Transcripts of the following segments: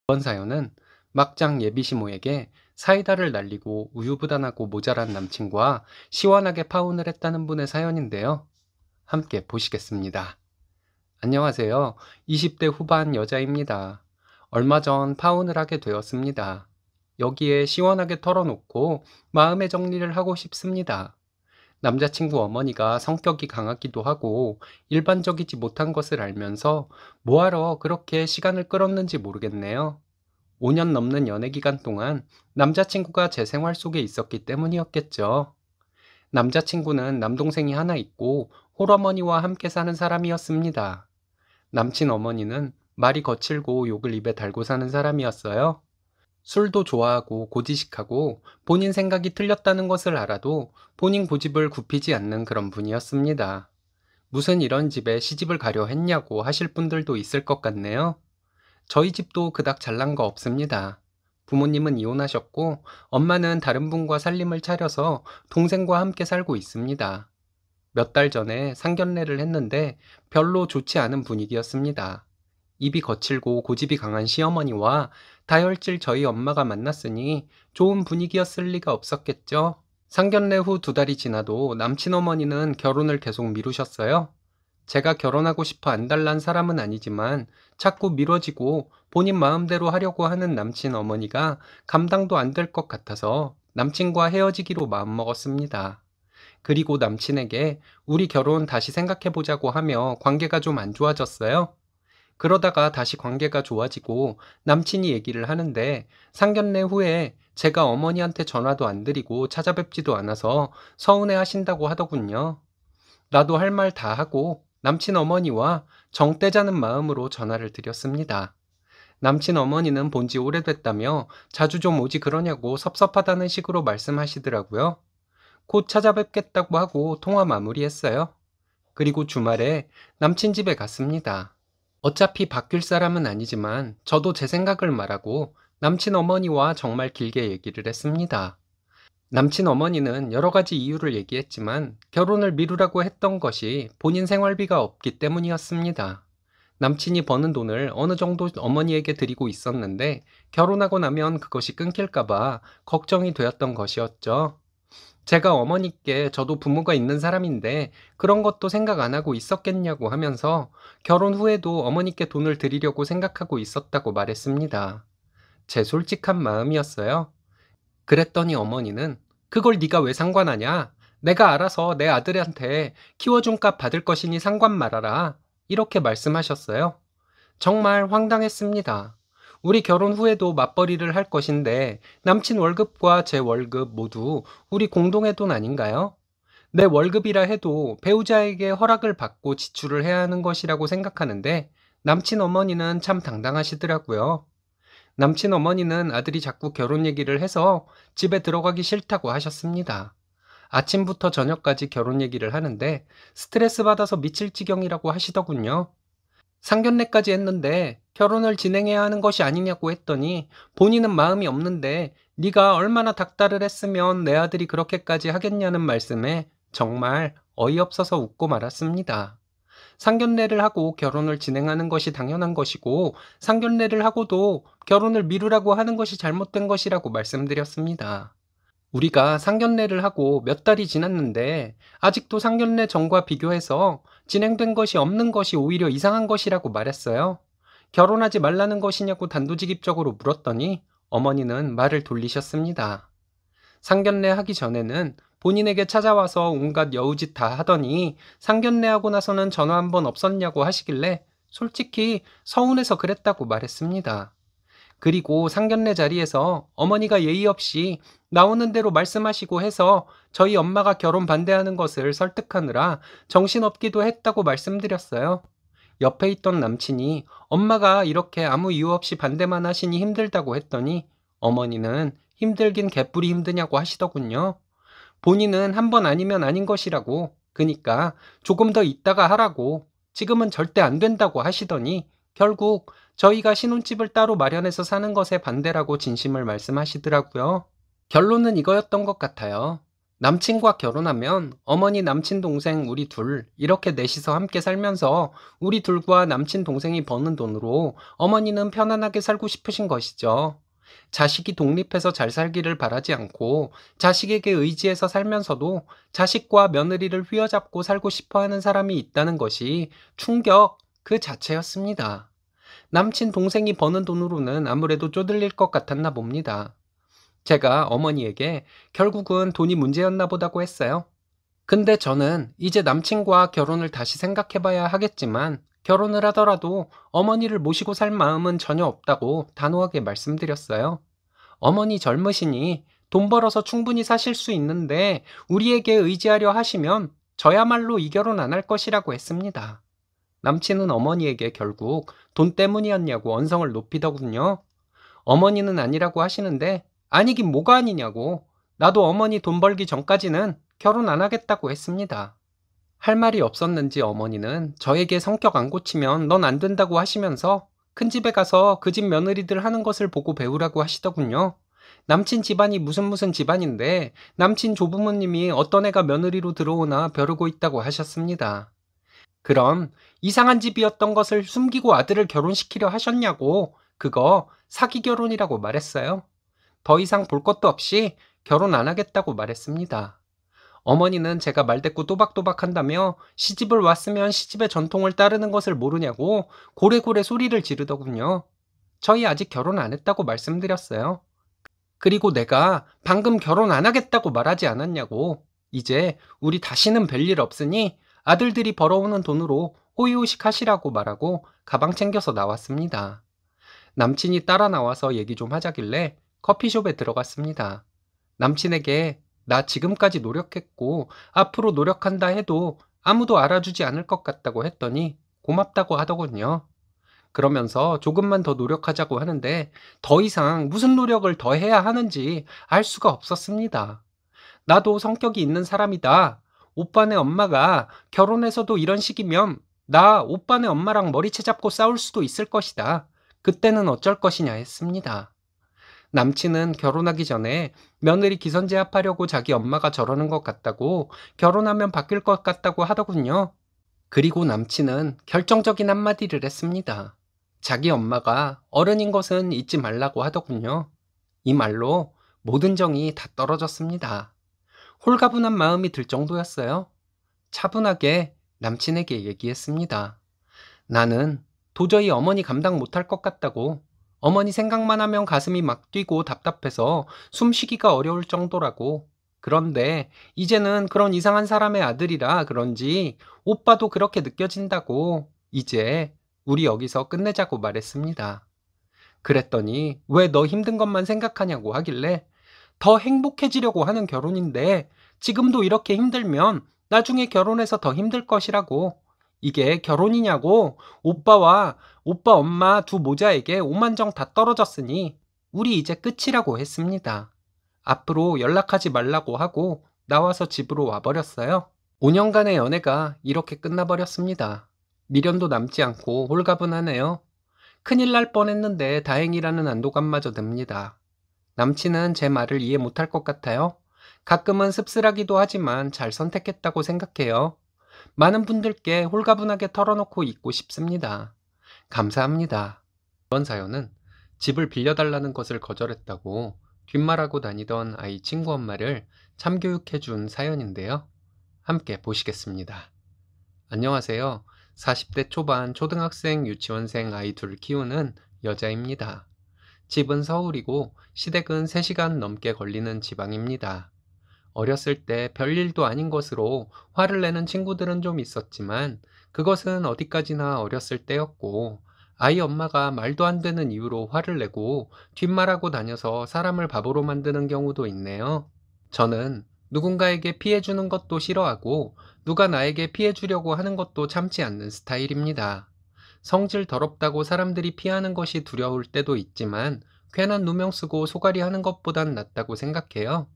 이번 사연은 막장 예비시모에게 사이다를 날리고 우유부단하고 모자란 남친과 시원하게 파혼을 했다는 분의 사연인데요. 함께 보시겠습니다. 안녕하세요. 20대 후반 여자입니다. 얼마 전 파혼을 하게 되었습니다. 여기에 시원하게 털어놓고 마음의 정리를 하고 싶습니다. 남자친구 어머니가 성격이 강하기도 하고 일반적이지 못한 것을 알면서 뭐하러 그렇게 시간을 끌었는지 모르겠네요. 5년 넘는 연애 기간 동안 남자친구가 제 생활 속에 있었기 때문이었겠죠. 남자친구는 남동생이 하나 있고 홀어머니와 함께 사는 사람이었습니다. 남친 어머니는 말이 거칠고 욕을 입에 달고 사는 사람이었어요. 술도 좋아하고 고지식하고 본인 생각이 틀렸다는 것을 알아도 본인 고집을 굽히지 않는 그런 분이었습니다. 무슨 이런 집에 시집을 가려 했냐고 하실 분들도 있을 것 같네요. 저희 집도 그닥 잘난 거 없습니다. 부모님은 이혼하셨고 엄마는 다른 분과 살림을 차려서 동생과 함께 살고 있습니다. 몇 달 전에 상견례를 했는데 별로 좋지 않은 분위기였습니다. 입이 거칠고 고집이 강한 시어머니와 다혈질 저희 엄마가 만났으니 좋은 분위기였을 리가 없었겠죠. 상견례 후 2달이 지나도 남친 어머니는 결혼을 계속 미루셨어요. 제가 결혼하고 싶어 안달난 사람은 아니지만 자꾸 미뤄지고 본인 마음대로 하려고 하는 남친 어머니가 감당도 안 될 것 같아서 남친과 헤어지기로 마음먹었습니다. 그리고 남친에게 우리 결혼 다시 생각해보자고 하며 관계가 좀 안 좋아졌어요. 그러다가 다시 관계가 좋아지고 남친이 얘기를 하는데 상견례 후에 제가 어머니한테 전화도 안 드리고 찾아뵙지도 않아서 서운해 하신다고 하더군요. 나도 할 말 다 하고 남친 어머니와 정 떼자는 마음으로 전화를 드렸습니다. 남친 어머니는 본지 오래됐다며 자주 좀 오지 그러냐고 섭섭하다는 식으로 말씀하시더라고요. 곧 찾아뵙겠다고 하고 통화 마무리했어요. 그리고 주말에 남친 집에 갔습니다. 어차피 바뀔 사람은 아니지만 저도 제 생각을 말하고 남친 어머니와 정말 길게 얘기를 했습니다. 남친 어머니는 여러 가지 이유를 얘기했지만 결혼을 미루라고 했던 것이 본인 생활비가 없기 때문이었습니다. 남친이 버는 돈을 어느 정도 어머니에게 드리고 있었는데 결혼하고 나면 그것이 끊길까봐 걱정이 되었던 것이었죠. 제가 어머니께 저도 부모가 있는 사람인데 그런 것도 생각 안 하고 있었겠냐고 하면서 결혼 후에도 어머니께 돈을 드리려고 생각하고 있었다고 말했습니다. 제 솔직한 마음이었어요. 그랬더니 어머니는 그걸 네가 왜 상관하냐? 내가 알아서 내 아들한테 키워준 값 받을 것이니 상관 말아라. 이렇게 말씀하셨어요. 정말 황당했습니다. 우리 결혼 후에도 맞벌이를 할 것인데 남친 월급과 제 월급 모두 우리 공동의 돈 아닌가요? 내 월급이라 해도 배우자에게 허락을 받고 지출을 해야 하는 것이라고 생각하는데 남친 어머니는 참 당당하시더라고요. 남친 어머니는 아들이 자꾸 결혼 얘기를 해서 집에 들어가기 싫다고 하셨습니다. 아침부터 저녁까지 결혼 얘기를 하는데 스트레스 받아서 미칠 지경이라고 하시더군요. 상견례까지 했는데 결혼을 진행해야 하는 것이 아니냐고 했더니 본인은 마음이 없는데 네가 얼마나 닥달을 했으면 내 아들이 그렇게까지 하겠냐는 말씀에 정말 어이없어서 웃고 말았습니다. 상견례를 하고 결혼을 진행하는 것이 당연한 것이고 상견례를 하고도 결혼을 미루라고 하는 것이 잘못된 것이라고 말씀드렸습니다. 우리가 상견례를 하고 몇 달이 지났는데 아직도 상견례 전과 비교해서 진행된 것이 없는 것이 오히려 이상한 것이라고 말했어요. 결혼하지 말라는 것이냐고 단도직입적으로 물었더니 어머니는 말을 돌리셨습니다. 상견례 하기 전에는 본인에게 찾아와서 온갖 여우짓 다 하더니 상견례하고 나서는 전화 한 번 없었냐고 하시길래 솔직히 서운해서 그랬다고 말했습니다. 그리고 상견례 자리에서 어머니가 예의 없이 나오는 대로 말씀하시고 해서 저희 엄마가 결혼 반대하는 것을 설득하느라 정신없기도 했다고 말씀드렸어요. 옆에 있던 남친이 엄마가 이렇게 아무 이유 없이 반대만 하시니 힘들다고 했더니 어머니는 힘들긴 개뿔이 힘드냐고 하시더군요. 본인은 한 번 아니면 아닌 것이라고, 그니까 조금 더 있다가 하라고, 지금은 절대 안 된다고 하시더니 결국 저희가 신혼집을 따로 마련해서 사는 것에 반대라고 진심을 말씀하시더라고요. 결론은 이거였던 것 같아요. 남친과 결혼하면 어머니, 남친 동생 우리 둘 이렇게 넷이서 함께 살면서 우리 둘과 남친 동생이 버는 돈으로 어머니는 편안하게 살고 싶으신 것이죠. 자식이 독립해서 잘 살기를 바라지 않고 자식에게 의지해서 살면서도 자식과 며느리를 휘어잡고 살고 싶어 하는 사람이 있다는 것이 충격 그 자체였습니다. 남친 동생이 버는 돈으로는 아무래도 쪼들릴 것 같았나 봅니다. 제가 어머니에게 결국은 돈이 문제였나 보다고 했어요. 근데 저는 이제 남친과 결혼을 다시 생각해 봐야 하겠지만 결혼을 하더라도 어머니를 모시고 살 마음은 전혀 없다고 단호하게 말씀드렸어요. 어머니 젊으시니 돈 벌어서 충분히 사실 수 있는데 우리에게 의지하려 하시면 저야말로 이 결혼 안 할 것이라고 했습니다. 남친은 어머니에게 결국 돈 때문이었냐고 언성을 높이더군요. 어머니는 아니라고 하시는데 아니긴 뭐가 아니냐고. 나도 어머니 돈 벌기 전까지는 결혼 안 하겠다고 했습니다. 할 말이 없었는지 어머니는 저에게 성격 안 고치면 넌 안 된다고 하시면서 큰 집에 가서 그 집 며느리들 하는 것을 보고 배우라고 하시더군요. 남친 집안이 무슨 집안인데 남친 조부모님이 어떤 애가 며느리로 들어오나 벼르고 있다고 하셨습니다. 그럼 이상한 집이었던 것을 숨기고 아들을 결혼시키려 하셨냐고. 그거 사기 결혼이라고 말했어요. 더 이상 볼 것도 없이 결혼 안 하겠다고 말했습니다. 어머니는 제가 말대꾸 또박또박 한다며 시집을 왔으면 시집의 전통을 따르는 것을 모르냐고 고래고래 소리를 지르더군요. 저희 아직 결혼 안 했다고 말씀드렸어요. 그리고 내가 방금 결혼 안 하겠다고 말하지 않았냐고. 이제 우리 다시는 별일 없으니 아들들이 벌어오는 돈으로 호의호식 하시라고 말하고 가방 챙겨서 나왔습니다. 남친이 따라 나와서 얘기 좀 하자길래 커피숍에 들어갔습니다. 남친에게 나 지금까지 노력했고 앞으로 노력한다 해도 아무도 알아주지 않을 것 같다고 했더니 고맙다고 하더군요. 그러면서 조금만 더 노력하자고 하는데 더 이상 무슨 노력을 더 해야 하는지 알 수가 없었습니다. 나도 성격이 있는 사람이다. 오빠네 엄마가 결혼해서도 이런 식이면 나 오빠네 엄마랑 머리채 잡고 싸울 수도 있을 것이다. 그때는 어쩔 것이냐 했습니다. 남친은 결혼하기 전에 며느리 기선제압하려고 자기 엄마가 저러는 것 같다고 결혼하면 바뀔 것 같다고 하더군요. 그리고 남친은 결정적인 한마디를 했습니다. 자기 엄마가 어른인 것은 잊지 말라고 하더군요. 이 말로 모든 정이 다 떨어졌습니다. 홀가분한 마음이 들 정도였어요. 차분하게 남친에게 얘기했습니다. 나는 도저히 어머니 감당 못할 것 같다고. 어머니 생각만 하면 가슴이 막 뛰고 답답해서 숨쉬기가 어려울 정도라고. 그런데 이제는 그런 이상한 사람의 아들이라 그런지 오빠도 그렇게 느껴진다고. 이제 우리 여기서 끝내자고 말했습니다. 그랬더니 왜 너 힘든 것만 생각하냐고 하길래 더 행복해지려고 하는 결혼인데 지금도 이렇게 힘들면 나중에 결혼해서 더 힘들 것이라고. 이게 결혼이냐고. 오빠와 오빠 엄마 두 모자에게 오만정 다 떨어졌으니 우리 이제 끝이라고 했습니다. 앞으로 연락하지 말라고 하고 나와서 집으로 와버렸어요. 5년간의 연애가 이렇게 끝나버렸습니다. 미련도 남지 않고 홀가분하네요. 큰일 날 뻔했는데 다행이라는 안도감마저 듭니다. 남친은 제 말을 이해 못할 것 같아요. 가끔은 씁쓸하기도 하지만 잘 선택했다고 생각해요. 많은 분들께 홀가분하게 털어놓고 있고 싶습니다. 감사합니다. 이번 사연은 집을 빌려달라는 것을 거절했다고 뒷말하고 다니던 아이 친구 엄마를 참교육해준 사연인데요. 함께 보시겠습니다. 안녕하세요. 40대 초반 초등학생, 유치원생 아이 둘 키우는 여자입니다. 집은 서울이고 시댁은 3시간 넘게 걸리는 지방입니다. 어렸을 때 별일도 아닌 것으로 화를 내는 친구들은 좀 있었지만 그것은 어디까지나 어렸을 때였고 아이 엄마가 말도 안 되는 이유로 화를 내고 뒷말하고 다녀서 사람을 바보로 만드는 경우도 있네요. 저는 누군가에게 피해 주는 것도 싫어하고 누가 나에게 피해 주려고 하는 것도 참지 않는 스타일입니다. 성질 더럽다고 사람들이 피하는 것이 두려울 때도 있지만 괜한 누명 쓰고 소갈이 하는 것보단 낫다고 생각해요.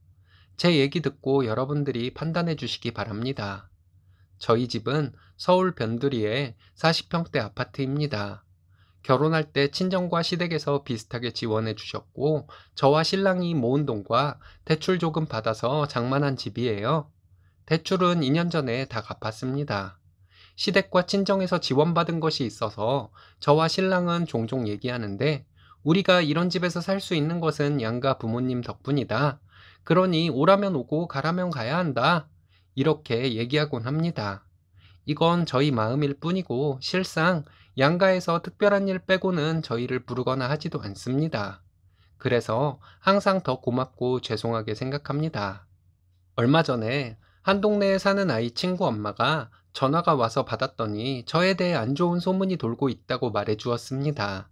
제 얘기 듣고 여러분들이 판단해 주시기 바랍니다. 저희 집은 서울 변두리의 40평대 아파트입니다. 결혼할 때 친정과 시댁에서 비슷하게 지원해 주셨고, 저와 신랑이 모은 돈과 대출 조금 받아서 장만한 집이에요. 대출은 2년 전에 다 갚았습니다. 시댁과 친정에서 지원받은 것이 있어서 저와 신랑은 종종 얘기하는데, 우리가 이런 집에서 살 수 있는 것은 양가 부모님 덕분이다. 그러니 오라면 오고 가라면 가야 한다. 이렇게 얘기하곤 합니다. 이건 저희 마음일 뿐이고 실상 양가에서 특별한 일 빼고는 저희를 부르거나 하지도 않습니다. 그래서 항상 더 고맙고 죄송하게 생각합니다. 얼마 전에 한 동네에 사는 아이 친구 엄마가 전화가 와서 받았더니 저에 대해 안 좋은 소문이 돌고 있다고 말해 주었습니다.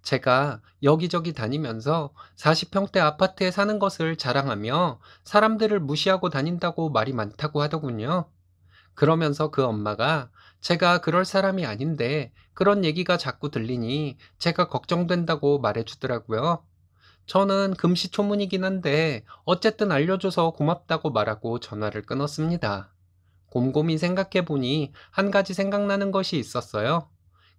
제가 여기저기 다니면서 40평대 아파트에 사는 것을 자랑하며 사람들을 무시하고 다닌다고 말이 많다고 하더군요. 그러면서 그 엄마가 제가 그럴 사람이 아닌데 그런 얘기가 자꾸 들리니 제가 걱정된다고 말해 주더라고요. 저는 금시초문이긴 한데 어쨌든 알려줘서 고맙다고 말하고 전화를 끊었습니다. 곰곰이 생각해 보니 한 가지 생각나는 것이 있었어요.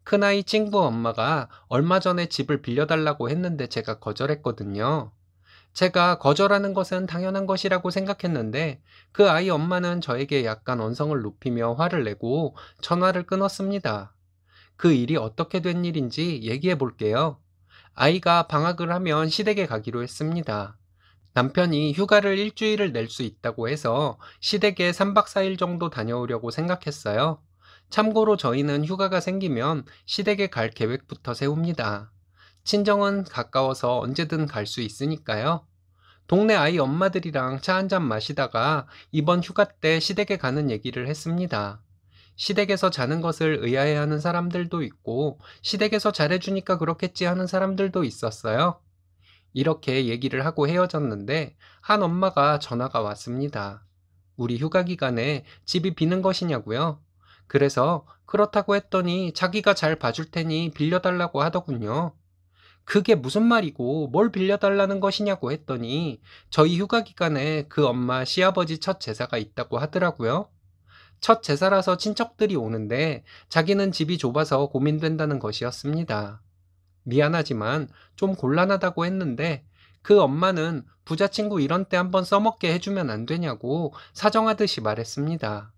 큰아이 친구 엄마가 얼마 전에 집을 빌려달라고 했는데 제가 거절했거든요. 제가 거절하는 것은 당연한 것이라고 생각했는데 그 아이 엄마는 저에게 약간 언성을 높이며 화를 내고 전화를 끊었습니다. 그 일이 어떻게 된 일인지 얘기해 볼게요. 아이가 방학을 하면 시댁에 가기로 했습니다. 남편이 휴가를 일주일을 낼 수 있다고 해서 시댁에 3박 4일 정도 다녀오려고 생각했어요. 참고로 저희는 휴가가 생기면 시댁에 갈 계획부터 세웁니다. 친정은 가까워서 언제든 갈 수 있으니까요. 동네 아이 엄마들이랑 차 한잔 마시다가 이번 휴가 때 시댁에 가는 얘기를 했습니다. 시댁에서 자는 것을 의아해하는 사람들도 있고 시댁에서 잘해주니까 그렇겠지 하는 사람들도 있었어요. 이렇게 얘기를 하고 헤어졌는데 한 엄마가 전화가 왔습니다. 우리 휴가 기간에 집이 비는 것이냐고요? 그래서 그렇다고 했더니 자기가 잘 봐줄 테니 빌려달라고 하더군요. 그게 무슨 말이고 뭘 빌려달라는 것이냐고 했더니 저희 휴가 기간에 그 엄마 시아버지 첫 제사가 있다고 하더라고요. 첫 제사라서 친척들이 오는데 자기는 집이 좁아서 고민된다는 것이었습니다. 미안하지만 좀 곤란하다고 했는데 그 엄마는 부자 친구 이런 때 한번 써먹게 해주면 안 되냐고 사정하듯이 말했습니다.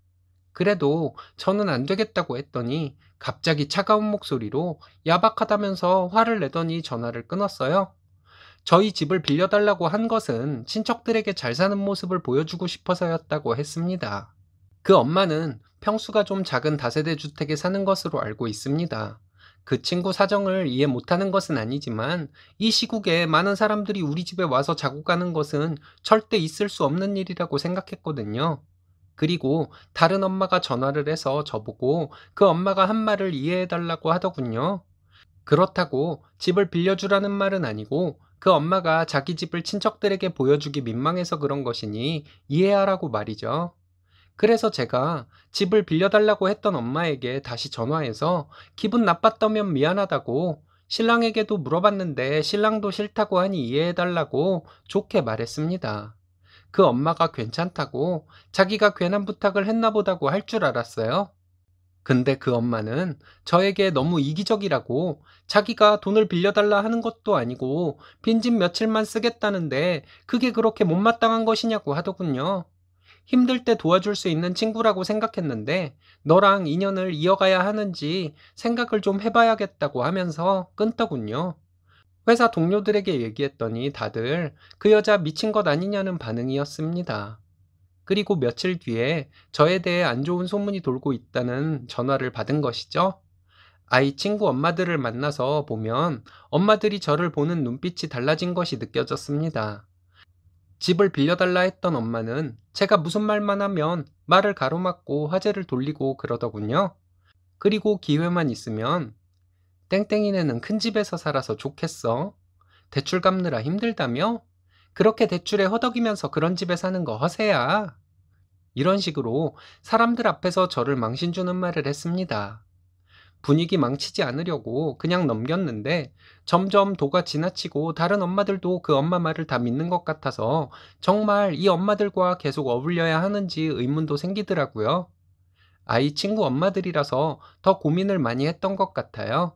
그래도 저는 안 되겠다고 했더니 갑자기 차가운 목소리로 야박하다면서 화를 내더니 전화를 끊었어요. 저희 집을 빌려달라고 한 것은 친척들에게 잘 사는 모습을 보여주고 싶어서였다고 했습니다. 그 엄마는 평수가 좀 작은 다세대 주택에 사는 것으로 알고 있습니다. 그 친구 사정을 이해 못하는 것은 아니지만 이 시국에 많은 사람들이 우리 집에 와서 자고 가는 것은 절대 있을 수 없는 일이라고 생각했거든요. 그리고 다른 엄마가 전화를 해서 저보고 그 엄마가 한 말을 이해해달라고 하더군요. 그렇다고 집을 빌려주라는 말은 아니고 그 엄마가 자기 집을 친척들에게 보여주기 민망해서 그런 것이니 이해하라고 말이죠. 그래서 제가 집을 빌려달라고 했던 엄마에게 다시 전화해서 기분 나빴다면 미안하다고 신랑에게도 물어봤는데 신랑도 싫다고 하니 이해해달라고 좋게 말했습니다. 그 엄마가 괜찮다고 자기가 괜한 부탁을 했나 보다고 할 줄 알았어요. 근데 그 엄마는 저에게 너무 이기적이라고 자기가 돈을 빌려달라 하는 것도 아니고 빈집 며칠만 쓰겠다는데 그게 그렇게 못마땅한 것이냐고 하더군요. 힘들 때 도와줄 수 있는 친구라고 생각했는데 너랑 인연을 이어가야 하는지 생각을 좀 해봐야겠다고 하면서 끊더군요. 회사 동료들에게 얘기했더니 다들 그 여자 미친 것 아니냐는 반응이었습니다. 그리고 며칠 뒤에 저에 대해 안 좋은 소문이 돌고 있다는 전화를 받은 것이죠. 아이 친구 엄마들을 만나서 보면 엄마들이 저를 보는 눈빛이 달라진 것이 느껴졌습니다. 집을 빌려달라 했던 엄마는 제가 무슨 말만 하면 말을 가로막고 화제를 돌리고 그러더군요. 그리고 기회만 있으면 땡땡이네는 큰 집에서 살아서 좋겠어. 대출 갚느라 힘들다며? 그렇게 대출에 허덕이면서 그런 집에 사는 거 허세야. 이런 식으로 사람들 앞에서 저를 망신주는 말을 했습니다. 분위기 망치지 않으려고 그냥 넘겼는데 점점 도가 지나치고 다른 엄마들도 그 엄마 말을 다 믿는 것 같아서 정말 이 엄마들과 계속 어울려야 하는지 의문도 생기더라고요. 아이 친구 엄마들이라서 더 고민을 많이 했던 것 같아요.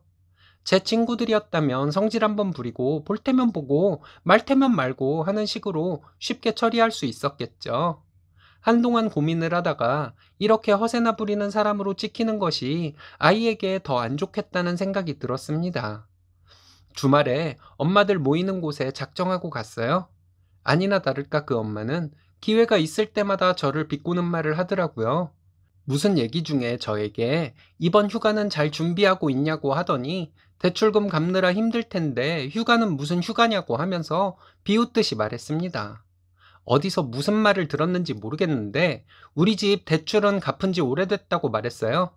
제 친구들이었다면 성질 한번 부리고 볼 테면 보고 말 테면 말고 하는 식으로 쉽게 처리할 수 있었겠죠. 한동안 고민을 하다가 이렇게 허세나 부리는 사람으로 찍히는 것이 아이에게 더 안 좋겠다는 생각이 들었습니다. 주말에 엄마들 모이는 곳에 작정하고 갔어요. 아니나 다를까 그 엄마는 기회가 있을 때마다 저를 비꼬는 말을 하더라고요. 무슨 얘기 중에 저에게 이번 휴가는 잘 준비하고 있냐고 하더니 대출금 갚느라 힘들 텐데 휴가는 무슨 휴가냐고 하면서 비웃듯이 말했습니다. 어디서 무슨 말을 들었는지 모르겠는데 우리 집 대출은 갚은 지 오래됐다고 말했어요.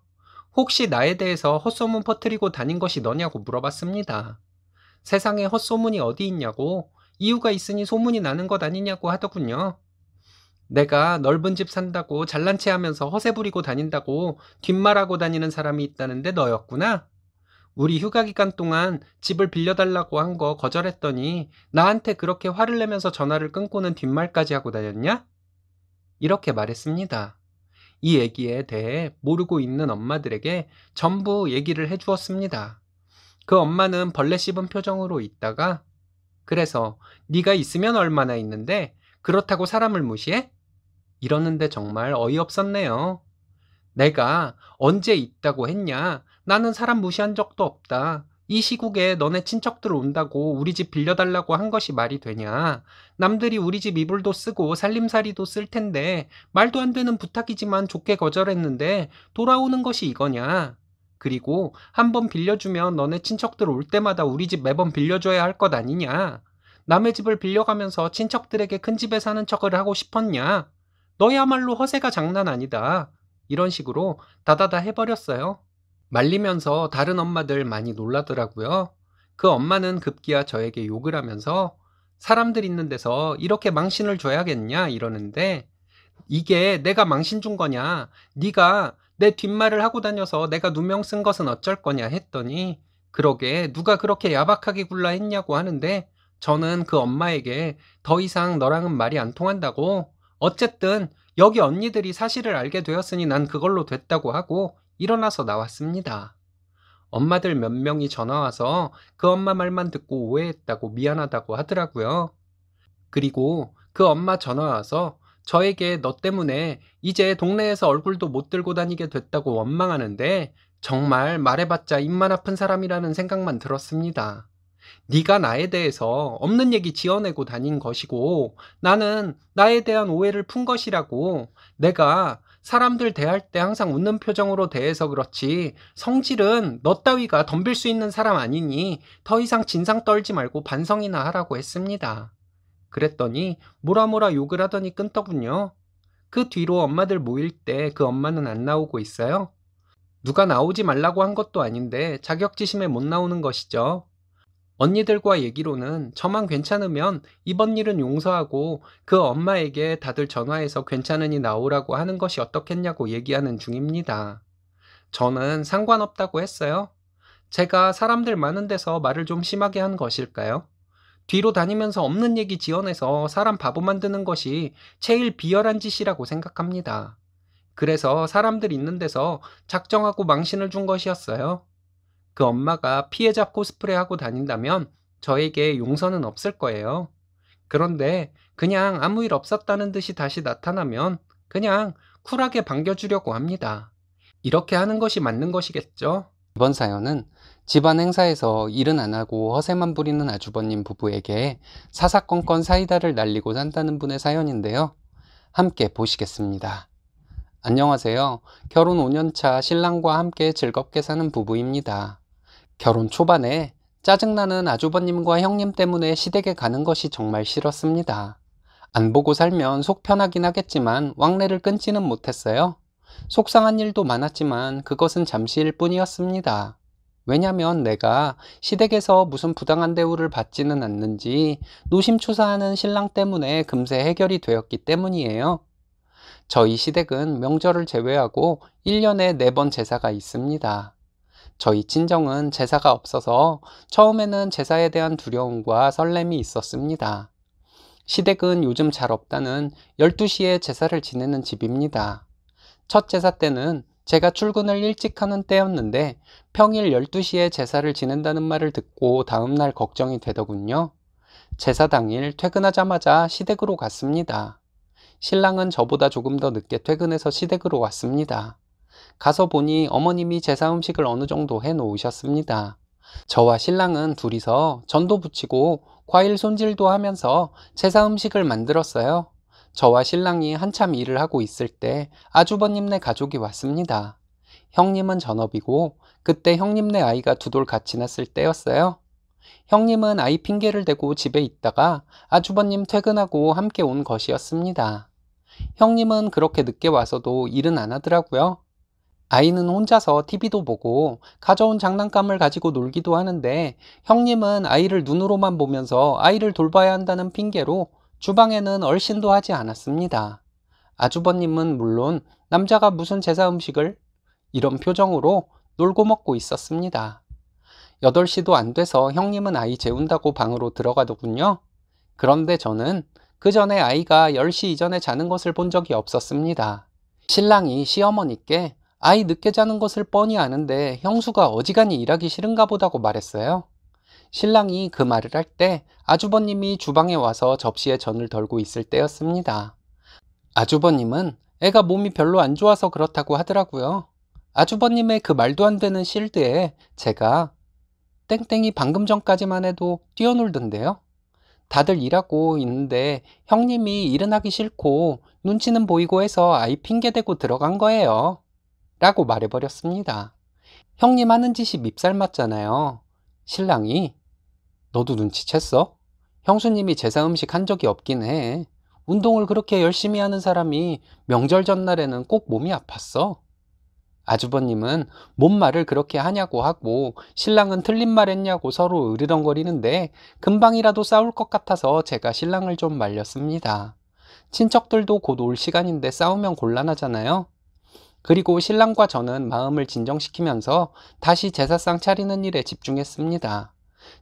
혹시 나에 대해서 헛소문 퍼뜨리고 다닌 것이 너냐고 물어봤습니다. 세상에 헛소문이 어디 있냐고, 이유가 있으니 소문이 나는 것 아니냐고 하더군요. 내가 넓은 집 산다고 잘난 체 하면서 허세 부리고 다닌다고 뒷말하고 다니는 사람이 있다는데 너였구나? 우리 휴가 기간 동안 집을 빌려달라고 한 거 거절했더니 나한테 그렇게 화를 내면서 전화를 끊고는 뒷말까지 하고 다녔냐? 이렇게 말했습니다. 이 얘기에 대해 모르고 있는 엄마들에게 전부 얘기를 해주었습니다. 그 엄마는 벌레 씹은 표정으로 있다가 그래서 네가 있으면 얼마나 있는데 그렇다고 사람을 무시해? 이러는데 정말 어이없었네요. 내가 언제 있다고 했냐? 나는 사람 무시한 적도 없다. 이 시국에 너네 친척들 온다고 우리 집 빌려달라고 한 것이 말이 되냐? 남들이 우리 집 이불도 쓰고 살림살이도 쓸 텐데 말도 안 되는 부탁이지만 좋게 거절했는데 돌아오는 것이 이거냐? 그리고 한 번 빌려주면 너네 친척들 올 때마다 우리 집 매번 빌려줘야 할 것 아니냐? 남의 집을 빌려가면서 친척들에게 큰 집에 사는 척을 하고 싶었냐? 너야말로 허세가 장난 아니다. 이런 식으로 다다다 해버렸어요. 말리면서 다른 엄마들 많이 놀라더라고요. 그 엄마는 급기야 저에게 욕을 하면서 사람들 있는 데서 이렇게 망신을 줘야겠냐 이러는데 이게 내가 망신 준 거냐? 네가 내 뒷말을 하고 다녀서 내가 누명 쓴 것은 어쩔 거냐 했더니 그러게 누가 그렇게 야박하게 굴라 했냐고 하는데 저는 그 엄마에게 더 이상 너랑은 말이 안 통한다고 어쨌든 여기 언니들이 사실을 알게 되었으니 난 그걸로 됐다고 하고 일어나서 나왔습니다. 엄마들 몇 명이 전화와서 그 엄마 말만 듣고 오해했다고 미안하다고 하더라고요. 그리고 그 엄마 전화와서 저에게 너 때문에 이제 동네에서 얼굴도 못 들고 다니게 됐다고 원망하는데 정말 말해봤자 입만 아픈 사람이라는 생각만 들었습니다. 네가 나에 대해서 없는 얘기 지어내고 다닌 것이고 나는 나에 대한 오해를 푼 것이라고 내가 사람들 대할 때 항상 웃는 표정으로 대해서 그렇지 성질은 너 따위가 덤빌 수 있는 사람 아니니 더 이상 진상 떨지 말고 반성이나 하라고 했습니다. 그랬더니 뭐라 욕을 하더니 끊더군요. 그 뒤로 엄마들 모일 때 그 엄마는 안 나오고 있어요. 누가 나오지 말라고 한 것도 아닌데 자격지심에 못 나오는 것이죠. 언니들과 얘기로는 저만 괜찮으면 이번 일은 용서하고 그 엄마에게 다들 전화해서 괜찮으니 나오라고 하는 것이 어떻겠냐고 얘기하는 중입니다. 저는 상관없다고 했어요. 제가 사람들 많은 데서 말을 좀 심하게 한 것일까요? 뒤로 다니면서 없는 얘기 지어내서 사람 바보 만드는 것이 제일 비열한 짓이라고 생각합니다. 그래서 사람들 있는 데서 작정하고 망신을 준 것이었어요. 그 엄마가 피해자 코스프레 하고 다닌다면 저에게 용서는 없을 거예요. 그런데 그냥 아무 일 없었다는 듯이 다시 나타나면 그냥 쿨하게 반겨주려고 합니다. 이렇게 하는 것이 맞는 것이겠죠? 이번 사연은 집안 행사에서 일은 안 하고 허세만 부리는 아주버님 부부에게 사사건건 사이다를 날리고 산다는 분의 사연인데요. 함께 보시겠습니다. 안녕하세요. 결혼 5년차 신랑과 함께 즐겁게 사는 부부입니다. 결혼 초반에 짜증나는 아주버님과 형님 때문에 시댁에 가는 것이 정말 싫었습니다. 안 보고 살면 속 편하긴 하겠지만 왕래를 끊지는 못했어요. 속상한 일도 많았지만 그것은 잠시일 뿐이었습니다. 왜냐면 내가 시댁에서 무슨 부당한 대우를 받지는 않는지 노심초사하는 신랑 때문에 금세 해결이 되었기 때문이에요. 저희 시댁은 명절을 제외하고 1년에 4번 제사가 있습니다. 저희 친정은 제사가 없어서 처음에는 제사에 대한 두려움과 설렘이 있었습니다. 시댁은 요즘 잘 없다는 12시에 제사를 지내는 집입니다. 첫 제사 때는 제가 출근을 일찍 하는 때였는데 평일 12시에 제사를 지낸다는 말을 듣고 다음날 걱정이 되더군요. 제사 당일 퇴근하자마자 시댁으로 갔습니다. 신랑은 저보다 조금 더 늦게 퇴근해서 시댁으로 왔습니다. 가서 보니 어머님이 제사 음식을 어느 정도 해 놓으셨습니다. 저와 신랑은 둘이서 전도 부치고 과일 손질도 하면서 제사 음식을 만들었어요. 저와 신랑이 한참 일을 하고 있을 때 아주버님네 가족이 왔습니다. 형님은 전업이고 그때 형님네 아이가 두 돌 같이 났을 때였어요. 형님은 아이 핑계를 대고 집에 있다가 아주버님 퇴근하고 함께 온 것이었습니다. 형님은 그렇게 늦게 와서도 일은 안 하더라고요. 아이는 혼자서 TV도 보고 가져온 장난감을 가지고 놀기도 하는데 형님은 아이를 눈으로만 보면서 아이를 돌봐야 한다는 핑계로 주방에는 얼씬도 하지 않았습니다. 아주버님은 물론 남자가 무슨 제사 음식을 이런 표정으로 놀고 먹고 있었습니다. 8시도 안 돼서 형님은 아이 재운다고 방으로 들어가더군요. 그런데 저는 그 전에 아이가 10시 이전에 자는 것을 본 적이 없었습니다. 신랑이 시어머니께 아이 늦게 자는 것을 뻔히 아는데 형수가 어지간히 일하기 싫은가 보다고 말했어요. 신랑이 그 말을 할 때 아주버님이 주방에 와서 접시에 전을 덜고 있을 때였습니다. 아주버님은 애가 몸이 별로 안 좋아서 그렇다고 하더라고요. 아주버님의 그 말도 안 되는 실드에 제가 땡땡이 방금 전까지만 해도 뛰어놀던데요. 다들 일하고 있는데 형님이 일은 하기 싫고 눈치는 보이고 해서 아이 핑계대고 들어간 거예요. 라고 말해버렸습니다. 형님 하는 짓이 밉살 맞잖아요. 신랑이 너도 눈치챘어? 형수님이 제사 음식 한 적이 없긴 해. 운동을 그렇게 열심히 하는 사람이 명절 전날에는 꼭 몸이 아팠어. 아주버님은 뭔 말을 그렇게 하냐고 하고 신랑은 틀린 말 했냐고 서로 으르렁거리는데 금방이라도 싸울 것 같아서 제가 신랑을 좀 말렸습니다. 친척들도 곧 올 시간인데 싸우면 곤란하잖아요. 그리고 신랑과 저는 마음을 진정시키면서 다시 제사상 차리는 일에 집중했습니다.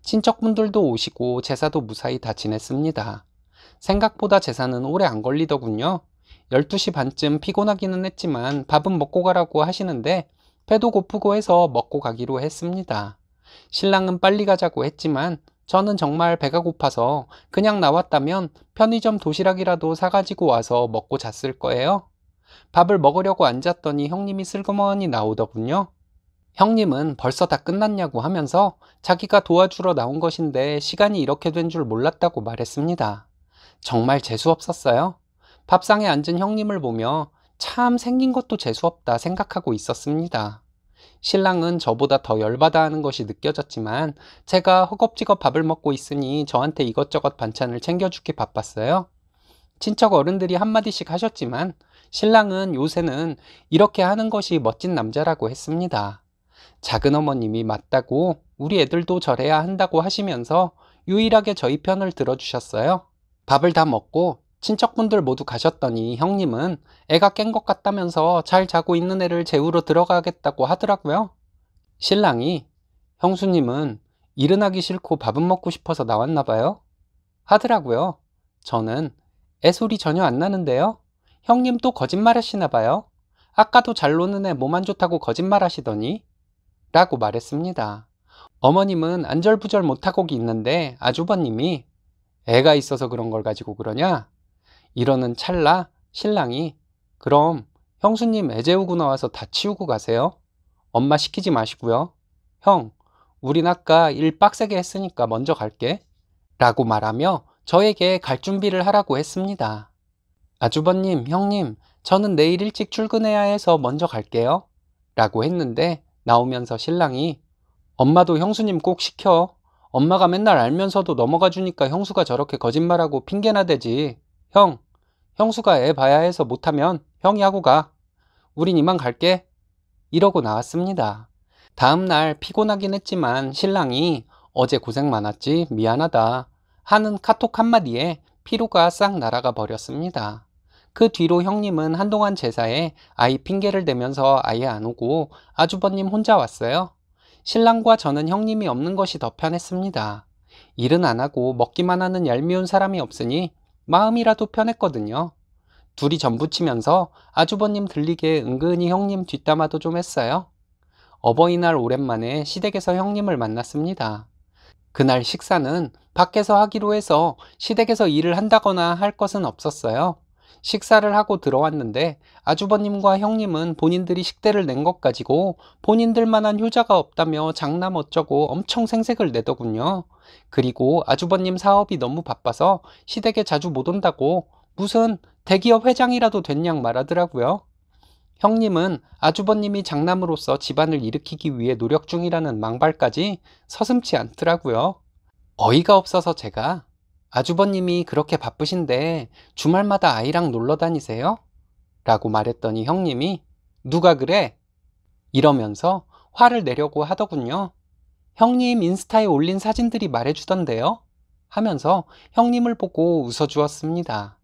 친척분들도 오시고 제사도 무사히 다 지냈습니다. 생각보다 제사는 오래 안 걸리더군요. 12시 반쯤 피곤하기는 했지만 밥은 먹고 가라고 하시는데 배도 고프고 해서 먹고 가기로 했습니다. 신랑은 빨리 가자고 했지만 저는 정말 배가 고파서 그냥 나왔다면 편의점 도시락이라도 사가지고 와서 먹고 잤을 거예요. 밥을 먹으려고 앉았더니 형님이 슬그머니 나오더군요. 형님은 벌써 다 끝났냐고 하면서 자기가 도와주러 나온 것인데 시간이 이렇게 된 줄 몰랐다고 말했습니다. 정말 재수없었어요. 밥상에 앉은 형님을 보며 참 생긴 것도 재수없다 생각하고 있었습니다. 신랑은 저보다 더 열받아 하는 것이 느껴졌지만 제가 허겁지겁 밥을 먹고 있으니 저한테 이것저것 반찬을 챙겨주기 바빴어요. 친척 어른들이 한마디씩 하셨지만 신랑은 요새는 이렇게 하는 것이 멋진 남자라고 했습니다. 작은 어머님이 맞다고 우리 애들도 저래야 한다고 하시면서 유일하게 저희 편을 들어주셨어요. 밥을 다 먹고 친척분들 모두 가셨더니 형님은 애가 깬 것 같다면서 잘 자고 있는 애를 재우러 들어가겠다고 하더라고요. 신랑이 형수님은 일은 하기 싫고 밥은 먹고 싶어서 나왔나 봐요 하더라고요. 저는 애소리 전혀 안 나는데요. 형님 또 거짓말 하시나 봐요. 아까도 잘 노는 애 몸 안 좋다고 거짓말 하시더니 라고 말했습니다. 어머님은 안절부절 못하고 있는데 아주버님이 애가 있어서 그런 걸 가지고 그러냐? 이러는 찰나 신랑이 그럼 형수님 애 재우고 나와서 다 치우고 가세요. 엄마 시키지 마시고요. 형, 우린 아까 일 빡세게 했으니까 먼저 갈게. 라고 말하며 저에게 갈 준비를 하라고 했습니다. 아주버님, 형님, 저는 내일 일찍 출근해야 해서 먼저 갈게요. 라고 했는데 나오면서 신랑이 엄마도 형수님 꼭 시켜. 엄마가 맨날 알면서도 넘어가 주니까 형수가 저렇게 거짓말하고 핑계나 대지. 형, 형수가 애 봐야 해서 못하면 형이 하고 가. 우린 이만 갈게. 이러고 나왔습니다. 다음날 피곤하긴 했지만 신랑이 어제 고생 많았지 미안하다 하는 카톡 한마디에 피로가 싹 날아가 버렸습니다. 그 뒤로 형님은 한동안 제사에 아이 핑계를 대면서 아예 안 오고 아주버님 혼자 왔어요. 신랑과 저는 형님이 없는 것이 더 편했습니다. 일은 안 하고 먹기만 하는 얄미운 사람이 없으니 마음이라도 편했거든요. 둘이 전부치면서 아주버님 들리게 은근히 형님 뒷담화도 좀 했어요. 어버이날 오랜만에 시댁에서 형님을 만났습니다. 그날 식사는 밖에서 하기로 해서 시댁에서 일을 한다거나 할 것은 없었어요. 식사를 하고 들어왔는데 아주버님과 형님은 본인들이 식대를 낸 것 가지고 본인들만한 효자가 없다며 장남 어쩌고 엄청 생색을 내더군요. 그리고 아주버님 사업이 너무 바빠서 시댁에 자주 못 온다고 무슨 대기업 회장이라도 된 양 말하더라고요. 형님은 아주버님이 장남으로서 집안을 일으키기 위해 노력 중이라는 망발까지 서슴지 않더라고요. 어이가 없어서 제가 아주버님이 그렇게 바쁘신데 주말마다 아이랑 놀러 다니세요? 라고 말했더니 형님이 누가 그래? 이러면서 화를 내려고 하더군요. 형님 인스타에 올린 사진들이 말해주던데요? 하면서 형님을 보고 웃어주었습니다.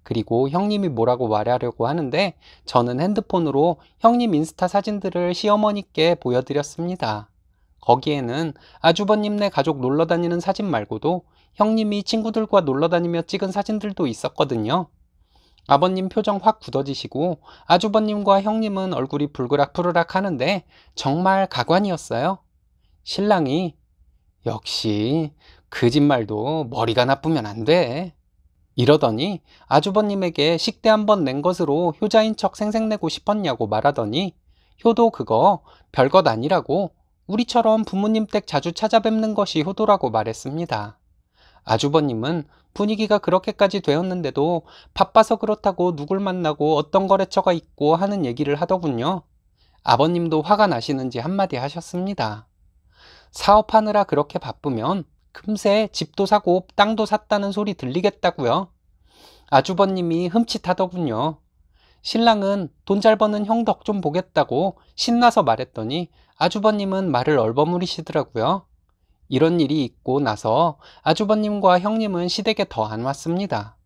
그리고 형님이 뭐라고 말하려고 하는데 저는 핸드폰으로 형님 인스타 사진들을 시어머니께 보여드렸습니다. 거기에는 아주버님네 가족 놀러 다니는 사진 말고도 형님이 친구들과 놀러 다니며 찍은 사진들도 있었거든요. 아버님 표정 확 굳어지시고 아주버님과 형님은 얼굴이 불그락푸르락 하는데 정말 가관이었어요. 신랑이 역시 거짓말도 머리가 나쁘면 안 돼. 이러더니 아주버님에게 식대 한번 낸 것으로 효자인 척 생색내고 싶었냐고 말하더니 효도 그거 별것 아니라고 우리처럼 부모님 댁 자주 찾아뵙는 것이 효도라고 말했습니다. 아주버님은 분위기가 그렇게까지 되었는데도 바빠서 그렇다고 누굴 만나고 어떤 거래처가 있고 하는 얘기를 하더군요. 아버님도 화가 나시는지 한마디 하셨습니다. 사업하느라 그렇게 바쁘면 금세 집도 사고 땅도 샀다는 소리 들리겠다고요. 아주버님이 흠칫하더군요. 신랑은 돈 잘 버는 형 덕 좀 보겠다고 신나서 말했더니 아주버님은 말을 얼버무리시더라고요. 이런 일이 있고 나서 아주버님과 형님은 시댁에 더 안 왔습니다.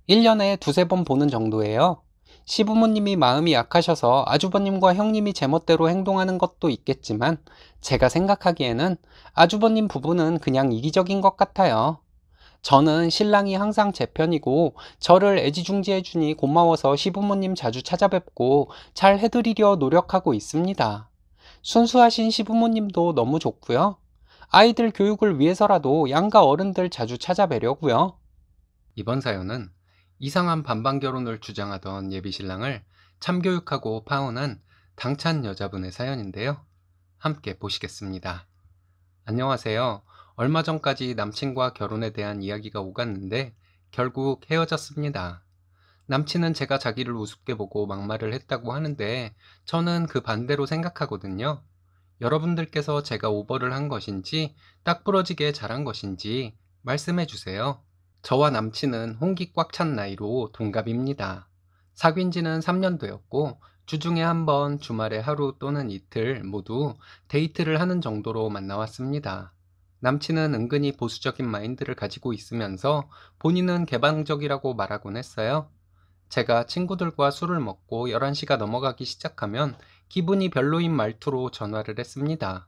1년에 두세 번 보는 정도예요. 시부모님이 마음이 약하셔서 아주버님과 형님이 제멋대로 행동하는 것도 있겠지만 제가 생각하기에는 아주버님 부부는 그냥 이기적인 것 같아요. 저는 신랑이 항상 제 편이고 저를 애지중지해주니 고마워서 시부모님 자주 찾아뵙고 잘 해드리려 노력하고 있습니다. 순수하신 시부모님도 너무 좋고요. 아이들 교육을 위해서라도 양가 어른들 자주 찾아뵈려고요. 이번 사연은 이상한 반반 결혼을 주장하던 예비신랑을 참교육하고 파혼한 당찬 여자분의 사연인데요. 함께 보시겠습니다. 안녕하세요. 얼마 전까지 남친과 결혼에 대한 이야기가 오갔는데 결국 헤어졌습니다. 남친은 제가 자기를 우습게 보고 막말을 했다고 하는데 저는 그 반대로 생각하거든요. 여러분들께서 제가 오버를 한 것인지 딱 부러지게 잘한 것인지 말씀해 주세요. 저와 남친은 홍기 꽉 찬 나이로 동갑입니다. 사귄 지는 3년 되었고 주중에 한 번, 주말에 하루 또는 이틀 모두 데이트를 하는 정도로 만나왔습니다. 남친은 은근히 보수적인 마인드를 가지고 있으면서 본인은 개방적이라고 말하곤 했어요. 제가 친구들과 술을 먹고 11시가 넘어가기 시작하면 기분이 별로인 말투로 전화를 했습니다.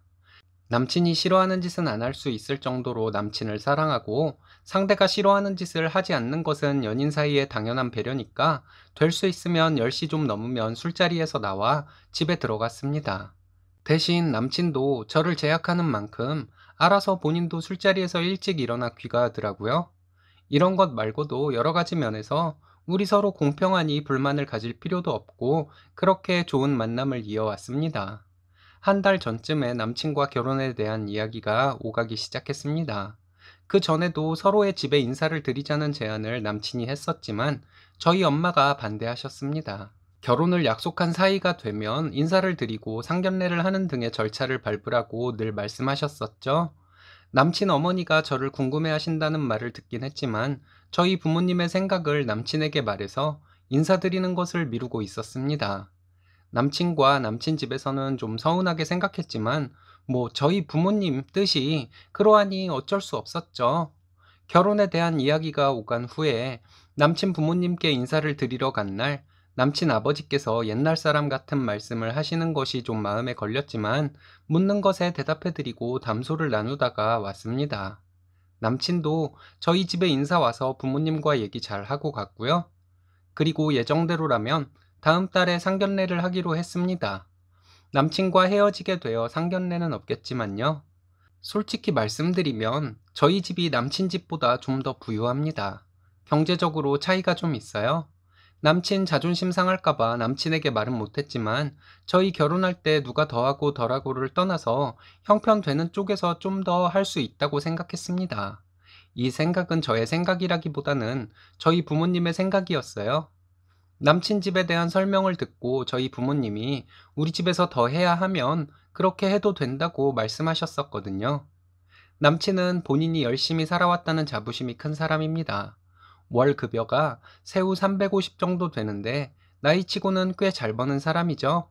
남친이 싫어하는 짓은 안 할 수 있을 정도로 남친을 사랑하고 상대가 싫어하는 짓을 하지 않는 것은 연인 사이의 당연한 배려니까 될 수 있으면 10시 좀 넘으면 술자리에서 나와 집에 들어갔습니다. 대신 남친도 저를 제약하는 만큼 알아서 본인도 술자리에서 일찍 일어나 귀가하더라고요. 이런 것 말고도 여러 가지 면에서 우리 서로 공평하니 불만을 가질 필요도 없고 그렇게 좋은 만남을 이어왔습니다. 한 달 전쯤에 남친과 결혼에 대한 이야기가 오가기 시작했습니다. 그 전에도 서로의 집에 인사를 드리자는 제안을 남친이 했었지만 저희 엄마가 반대하셨습니다. 결혼을 약속한 사이가 되면 인사를 드리고 상견례를 하는 등의 절차를 밟으라고 늘 말씀하셨었죠. 남친 어머니가 저를 궁금해하신다는 말을 듣긴 했지만 저희 부모님의 생각을 남친에게 말해서 인사드리는 것을 미루고 있었습니다. 남친과 남친 집에서는 좀 서운하게 생각했지만 저희 부모님 뜻이 그러하니 어쩔 수 없었죠. 결혼에 대한 이야기가 오간 후에 남친 부모님께 인사를 드리러 간 날 남친 아버지께서 옛날 사람 같은 말씀을 하시는 것이 좀 마음에 걸렸지만 묻는 것에 대답해드리고 담소를 나누다가 왔습니다. 남친도 저희 집에 인사 와서 부모님과 얘기 잘 하고 갔고요. 그리고 예정대로라면 다음 달에 상견례를 하기로 했습니다. 남친과 헤어지게 되어 상견례는 없겠지만요. 솔직히 말씀드리면 저희 집이 남친 집보다 좀 더 부유합니다. 경제적으로 차이가 좀 있어요. 남친 자존심 상할까봐 남친에게 말은 못했지만 저희 결혼할 때 누가 더하고 덜하고를 떠나서 형편되는 쪽에서 좀 더 할 수 있다고 생각했습니다. 이 생각은 저의 생각이라기보다는 저희 부모님의 생각이었어요. 남친 집에 대한 설명을 듣고 저희 부모님이 우리 집에서 더 해야 하면 그렇게 해도 된다고 말씀하셨었거든요. 남친은 본인이 열심히 살아왔다는 자부심이 큰 사람입니다. 월 급여가 세후 350 정도 되는데 나이치고는 꽤 잘 버는 사람이죠.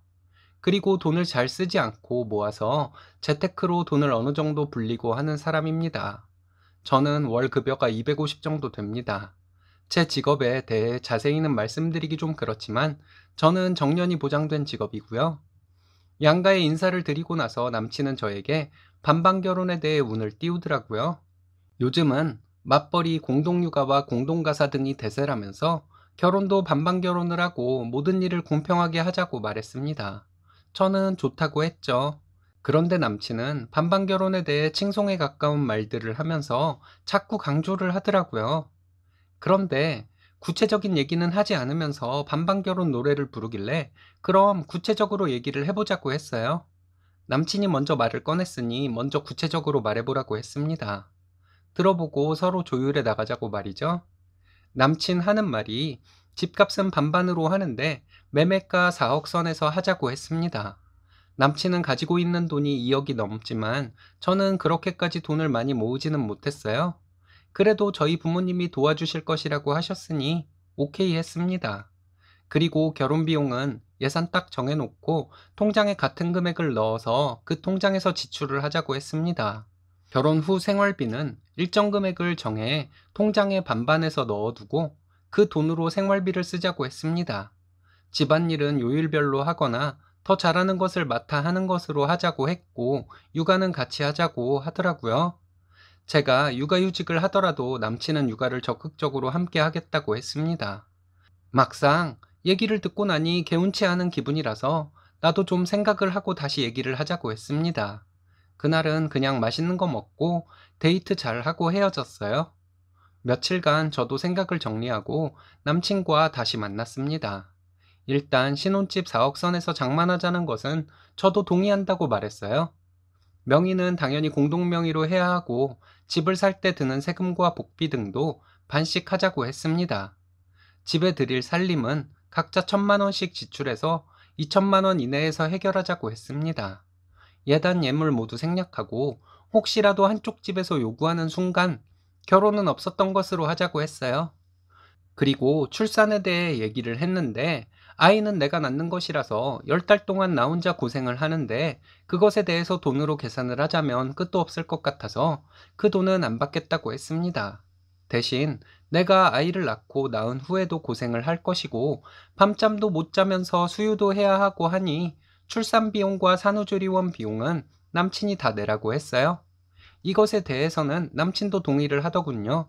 그리고 돈을 잘 쓰지 않고 모아서 재테크로 돈을 어느 정도 불리고 하는 사람입니다. 저는 월 급여가 250 정도 됩니다. 제 직업에 대해 자세히는 말씀드리기 좀 그렇지만 저는 정년이 보장된 직업이고요. 양가의 인사를 드리고 나서 남친은 저에게 반반 결혼에 대해 운을 띄우더라고요. 요즘은 맞벌이, 공동육아와 공동가사 등이 대세라면서 결혼도 반반 결혼을 하고 모든 일을 공평하게 하자고 말했습니다. 저는 좋다고 했죠. 그런데 남친은 반반 결혼에 대해 칭송에 가까운 말들을 하면서 자꾸 강조를 하더라고요. 그런데 구체적인 얘기는 하지 않으면서 반반 결혼 노래를 부르길래 그럼 구체적으로 얘기를 해보자고 했어요. 남친이 먼저 말을 꺼냈으니 먼저 구체적으로 말해보라고 했습니다. 들어보고 서로 조율해 나가자고 말이죠. 남친 하는 말이 집값은 반반으로 하는데 매매가 4억 선에서 하자고 했습니다. 남친은 가지고 있는 돈이 2억이 넘지만 저는 그렇게까지 돈을 많이 모으지는 못했어요. 그래도 저희 부모님이 도와주실 것이라고 하셨으니 오케이 했습니다. 그리고 결혼 비용은 예산 딱 정해놓고 통장에 같은 금액을 넣어서 그 통장에서 지출을 하자고 했습니다. 결혼 후 생활비는 일정 금액을 정해 통장에 반반해서 넣어두고 그 돈으로 생활비를 쓰자고 했습니다. 집안일은 요일별로 하거나 더 잘하는 것을 맡아 하는 것으로 하자고 했고 육아는 같이 하자고 하더라고요. 제가 육아휴직을 하더라도 남친은 육아를 적극적으로 함께 하겠다고 했습니다. 막상 얘기를 듣고 나니 개운치 않은 기분이라서 나도 좀 생각을 하고 다시 얘기를 하자고 했습니다. 그날은 그냥 맛있는 거 먹고 데이트 잘 하고 헤어졌어요. 며칠간 저도 생각을 정리하고 남친과 다시 만났습니다. 일단 신혼집 4억 선에서 장만하자는 것은 저도 동의한다고 말했어요. 명의는 당연히 공동명의로 해야 하고 집을 살 때 드는 세금과 복비 등도 반씩 하자고 했습니다. 집에 들일 살림은 각자 1,000만 원씩 지출해서 2,000만 원 이내에서 해결하자고 했습니다. 예단 예물 모두 생략하고 혹시라도 한쪽 집에서 요구하는 순간 결혼은 없었던 것으로 하자고 했어요. 그리고 출산에 대해 얘기를 했는데 아이는 내가 낳는 것이라서 10달 동안 나 혼자 고생을 하는데 그것에 대해서 돈으로 계산을 하자면 끝도 없을 것 같아서 그 돈은 안 받겠다고 했습니다. 대신 내가 아이를 낳고 낳은 후에도 고생을 할 것이고 밤잠도 못 자면서 수유도 해야 하고 하니 출산 비용과 산후조리원 비용은 남친이 다 내라고 했어요. 이것에 대해서는 남친도 동의를 하더군요.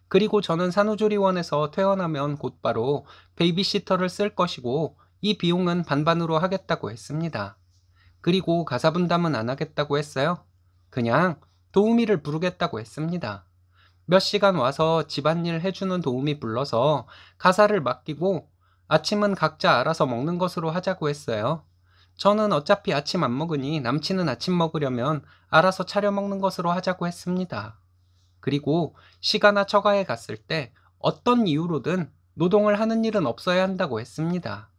그리고 저는 산후조리원에서 퇴원하면 곧바로 베이비시터를 쓸 것이고 이 비용은 반반으로 하겠다고 했습니다. 그리고 가사분담은 안 하겠다고 했어요. 그냥 도우미를 부르겠다고 했습니다. 몇 시간 와서 집안일 해주는 도우미 불러서 가사를 맡기고 아침은 각자 알아서 먹는 것으로 하자고 했어요. 저는 어차피 아침 안 먹으니 남친은 아침 먹으려면 알아서 차려 먹는 것으로 하자고 했습니다. 그리고 시가나 처가에 갔을 때 어떤 이유로든 노동을 하는 일은 없어야 한다고 했습니다.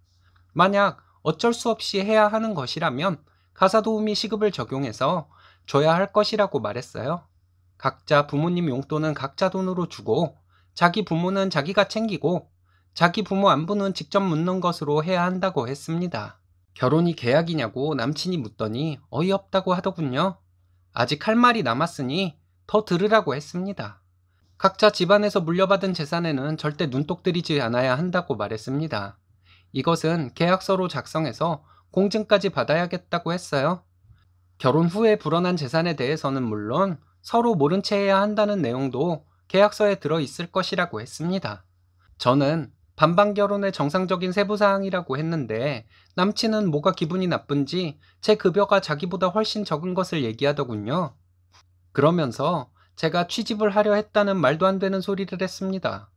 만약 어쩔 수 없이 해야 하는 것이라면 가사도우미 시급을 적용해서 줘야 할 것이라고 말했어요. 각자 부모님 용돈은 각자 돈으로 주고 자기 부모는 자기가 챙기고 자기 부모 안부는 직접 묻는 것으로 해야 한다고 했습니다. 결혼이 계약이냐고 남친이 묻더니 어이없다고 하더군요. 아직 할 말이 남았으니 더 들으라고 했습니다. 각자 집안에서 물려받은 재산에는 절대 눈독 들이지 않아야 한다고 말했습니다. 이것은 계약서로 작성해서 공증까지 받아야겠다고 했어요. 결혼 후에 불어난 재산에 대해서는 물론 서로 모른 채 해야 한다는 내용도 계약서에 들어 있을 것이라고 했습니다. 저는 반반 결혼의 정상적인 세부사항이라고 했는데 남친은 뭐가 기분이 나쁜지 제 급여가 자기보다 훨씬 적은 것을 얘기하더군요. 그러면서 제가 취집을 하려 했다는 말도 안 되는 소리를 했습니다.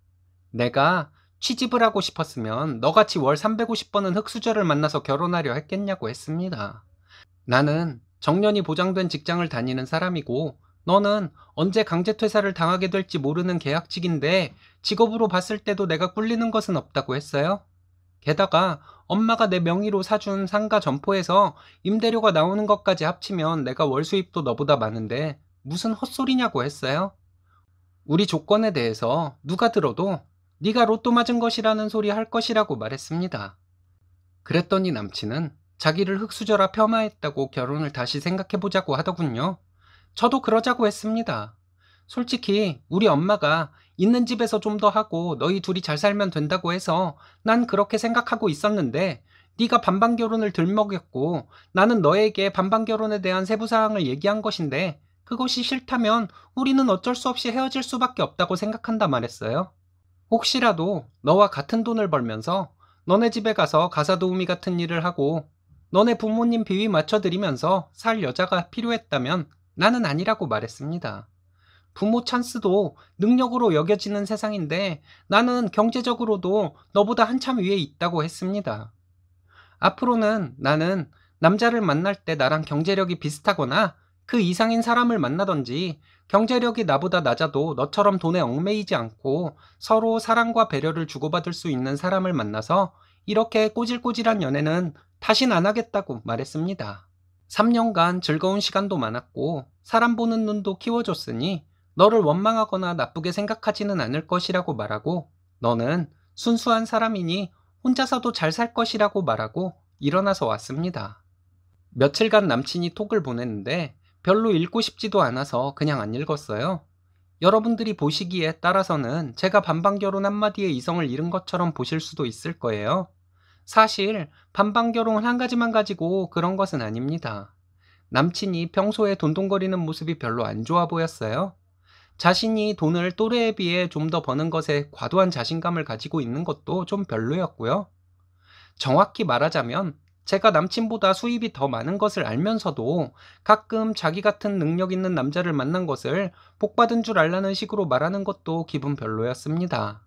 내가 취집을 하고 싶었으면 너같이 월 350번은 흑수저를 만나서 결혼하려 했겠냐고 했습니다. 나는 정년이 보장된 직장을 다니는 사람이고 너는 언제 강제퇴사를 당하게 될지 모르는 계약직인데 직업으로 봤을 때도 내가 꿀리는 것은 없다고 했어요. 게다가 엄마가 내 명의로 사준 상가 점포에서 임대료가 나오는 것까지 합치면 내가 월 수입도 너보다 많은데 무슨 헛소리냐고 했어요. 우리 조건에 대해서 누가 들어도 네가 로또 맞은 것이라는 소리 할 것이라고 말했습니다. 그랬더니 남친은 자기를 흙수저라 폄하했다고 결혼을 다시 생각해보자고 하더군요. 저도 그러자고 했습니다. 솔직히 우리 엄마가 있는 집에서 좀 더 하고 너희 둘이 잘 살면 된다고 해서 난 그렇게 생각하고 있었는데 네가 반반 결혼을 들먹였고 나는 너에게 반반 결혼에 대한 세부 사항을 얘기한 것인데 그것이 싫다면 우리는 어쩔 수 없이 헤어질 수밖에 없다고 생각한다 말했어요. 혹시라도 너와 같은 돈을 벌면서 너네 집에 가서 가사 도우미 같은 일을 하고 너네 부모님 비위 맞춰드리면서 살 여자가 필요했다면 나는 아니라고 말했습니다. 부모 찬스도 능력으로 여겨지는 세상인데 나는 경제적으로도 너보다 한참 위에 있다고 했습니다. 앞으로는 나는 남자를 만날 때 나랑 경제력이 비슷하거나 그 이상인 사람을 만나던지 경제력이 나보다 낮아도 너처럼 돈에 얽매이지 않고 서로 사랑과 배려를 주고받을 수 있는 사람을 만나서 이렇게 꼬질꼬질한 연애는 다신 안 하겠다고 말했습니다. 3년간 즐거운 시간도 많았고 사람 보는 눈도 키워줬으니 너를 원망하거나 나쁘게 생각하지는 않을 것이라고 말하고 너는 순수한 사람이니 혼자서도 잘 살 것이라고 말하고 일어나서 왔습니다. 며칠간 남친이 톡을 보냈는데 별로 읽고 싶지도 않아서 그냥 안 읽었어요. 여러분들이 보시기에 따라서는 제가 반반 결혼 한마디에 이성을 잃은 것처럼 보실 수도 있을 거예요. 사실 반반 결혼 한 가지만 가지고 그런 것은 아닙니다. 남친이 평소에 돈돈거리는 모습이 별로 안 좋아 보였어요. 자신이 돈을 또래에 비해 좀 더 버는 것에 과도한 자신감을 가지고 있는 것도 좀 별로였고요. 정확히 말하자면 제가 남친보다 수입이 더 많은 것을 알면서도 가끔 자기 같은 능력 있는 남자를 만난 것을 복받은 줄 알라는 식으로 말하는 것도 기분 별로였습니다.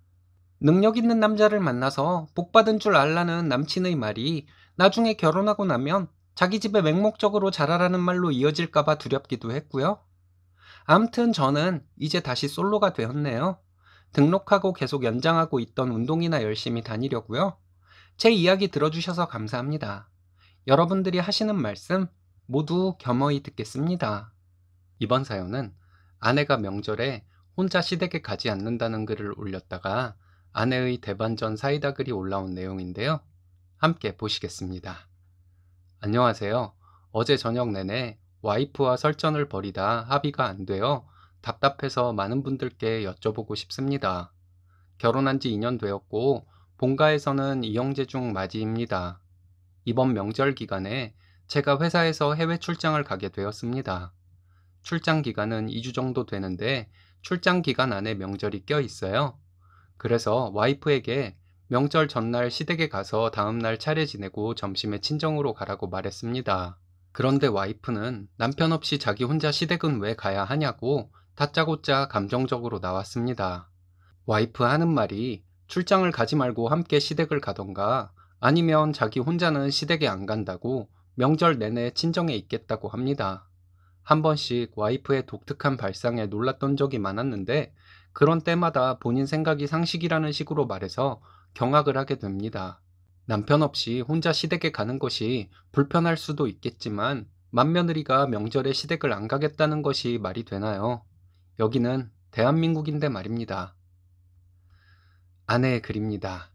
능력 있는 남자를 만나서 복받은 줄 알라는 남친의 말이 나중에 결혼하고 나면 자기 집에 맹목적으로 자라라는 말로 이어질까봐 두렵기도 했고요. 암튼 저는 이제 다시 솔로가 되었네요. 등록하고 계속 연장하고 있던 운동이나 열심히 다니려고요. 제 이야기 들어주셔서 감사합니다. 여러분들이 하시는 말씀 모두 겸허히 듣겠습니다. 이번 사연은 아내가 명절에 혼자 시댁에 가지 않는다는 글을 올렸다가 아내의 대반전 사이다 글이 올라온 내용인데요. 함께 보시겠습니다. 안녕하세요. 어제 저녁 내내 와이프와 설전을 벌이다 합의가 안 되어 답답해서 많은 분들께 여쭤보고 싶습니다. 결혼한 지 2년 되었고 본가에서는 이형제 중 맞이입니다. 이번 명절 기간에 제가 회사에서 해외 출장을 가게 되었습니다. 출장 기간은 2주 정도 되는데 출장 기간 안에 명절이 껴 있어요. 그래서 와이프에게 명절 전날 시댁에 가서 다음날 차례 지내고 점심에 친정으로 가라고 말했습니다. 그런데 와이프는 남편 없이 자기 혼자 시댁은 왜 가야 하냐고 다짜고짜 감정적으로 나왔습니다. 와이프 하는 말이 출장을 가지 말고 함께 시댁을 가던가 아니면 자기 혼자는 시댁에 안 간다고 명절 내내 친정에 있겠다고 합니다. 한 번씩 와이프의 독특한 발상에 놀랐던 적이 많았는데 그런 때마다 본인 생각이 상식이라는 식으로 말해서 경악을 하게 됩니다. 남편 없이 혼자 시댁에 가는 것이 불편할 수도 있겠지만 맏며느리가 명절에 시댁을 안 가겠다는 것이 말이 되나요? 여기는 대한민국인데 말입니다. 아내의 글입니다.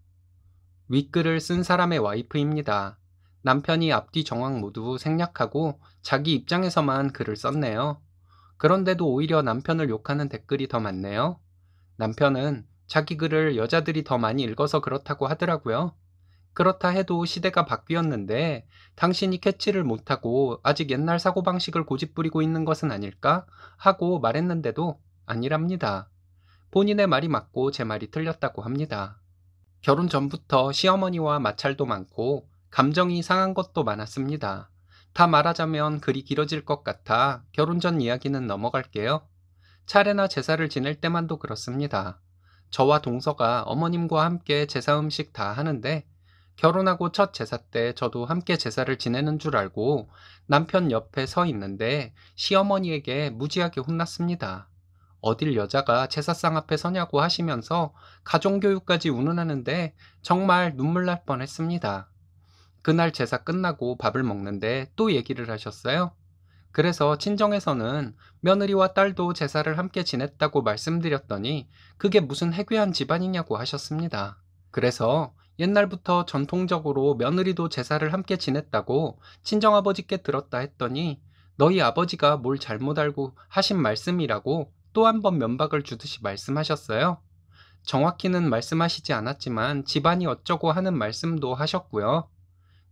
윗글을 쓴 사람의 와이프입니다. 남편이 앞뒤 정황 모두 생략하고 자기 입장에서만 글을 썼네요. 그런데도 오히려 남편을 욕하는 댓글이 더 많네요. 남편은 자기 글을 여자들이 더 많이 읽어서 그렇다고 하더라고요. 그렇다 해도 시대가 바뀌었는데 당신이 캐치를 못하고 아직 옛날 사고방식을 고집부리고 있는 것은 아닐까? 하고 말했는데도 아니랍니다. 본인의 말이 맞고 제 말이 틀렸다고 합니다. 결혼 전부터 시어머니와 마찰도 많고 감정이 상한 것도 많았습니다. 다 말하자면 글이 길어질 것 같아 결혼 전 이야기는 넘어갈게요. 차례나 제사를 지낼 때만도 그렇습니다. 저와 동서가 어머님과 함께 제사 음식 다 하는데 결혼하고 첫 제사 때 저도 함께 제사를 지내는 줄 알고 남편 옆에 서 있는데 시어머니에게 무지하게 혼났습니다. 어딜 여자가 제사상 앞에 서냐고 하시면서 가정교육까지 운운하는데 정말 눈물 날 뻔했습니다. 그날 제사 끝나고 밥을 먹는데 또 얘기를 하셨어요. 그래서 친정에서는 며느리와 딸도 제사를 함께 지냈다고 말씀드렸더니 그게 무슨 해괴한 집안이냐고 하셨습니다. 그래서 옛날부터 전통적으로 며느리도 제사를 함께 지냈다고 친정아버지께 들었다 했더니 너희 아버지가 뭘 잘못 알고 하신 말씀이라고 또 한 번 면박을 주듯이 말씀하셨어요. 정확히는 말씀하시지 않았지만 집안이 어쩌고 하는 말씀도 하셨고요.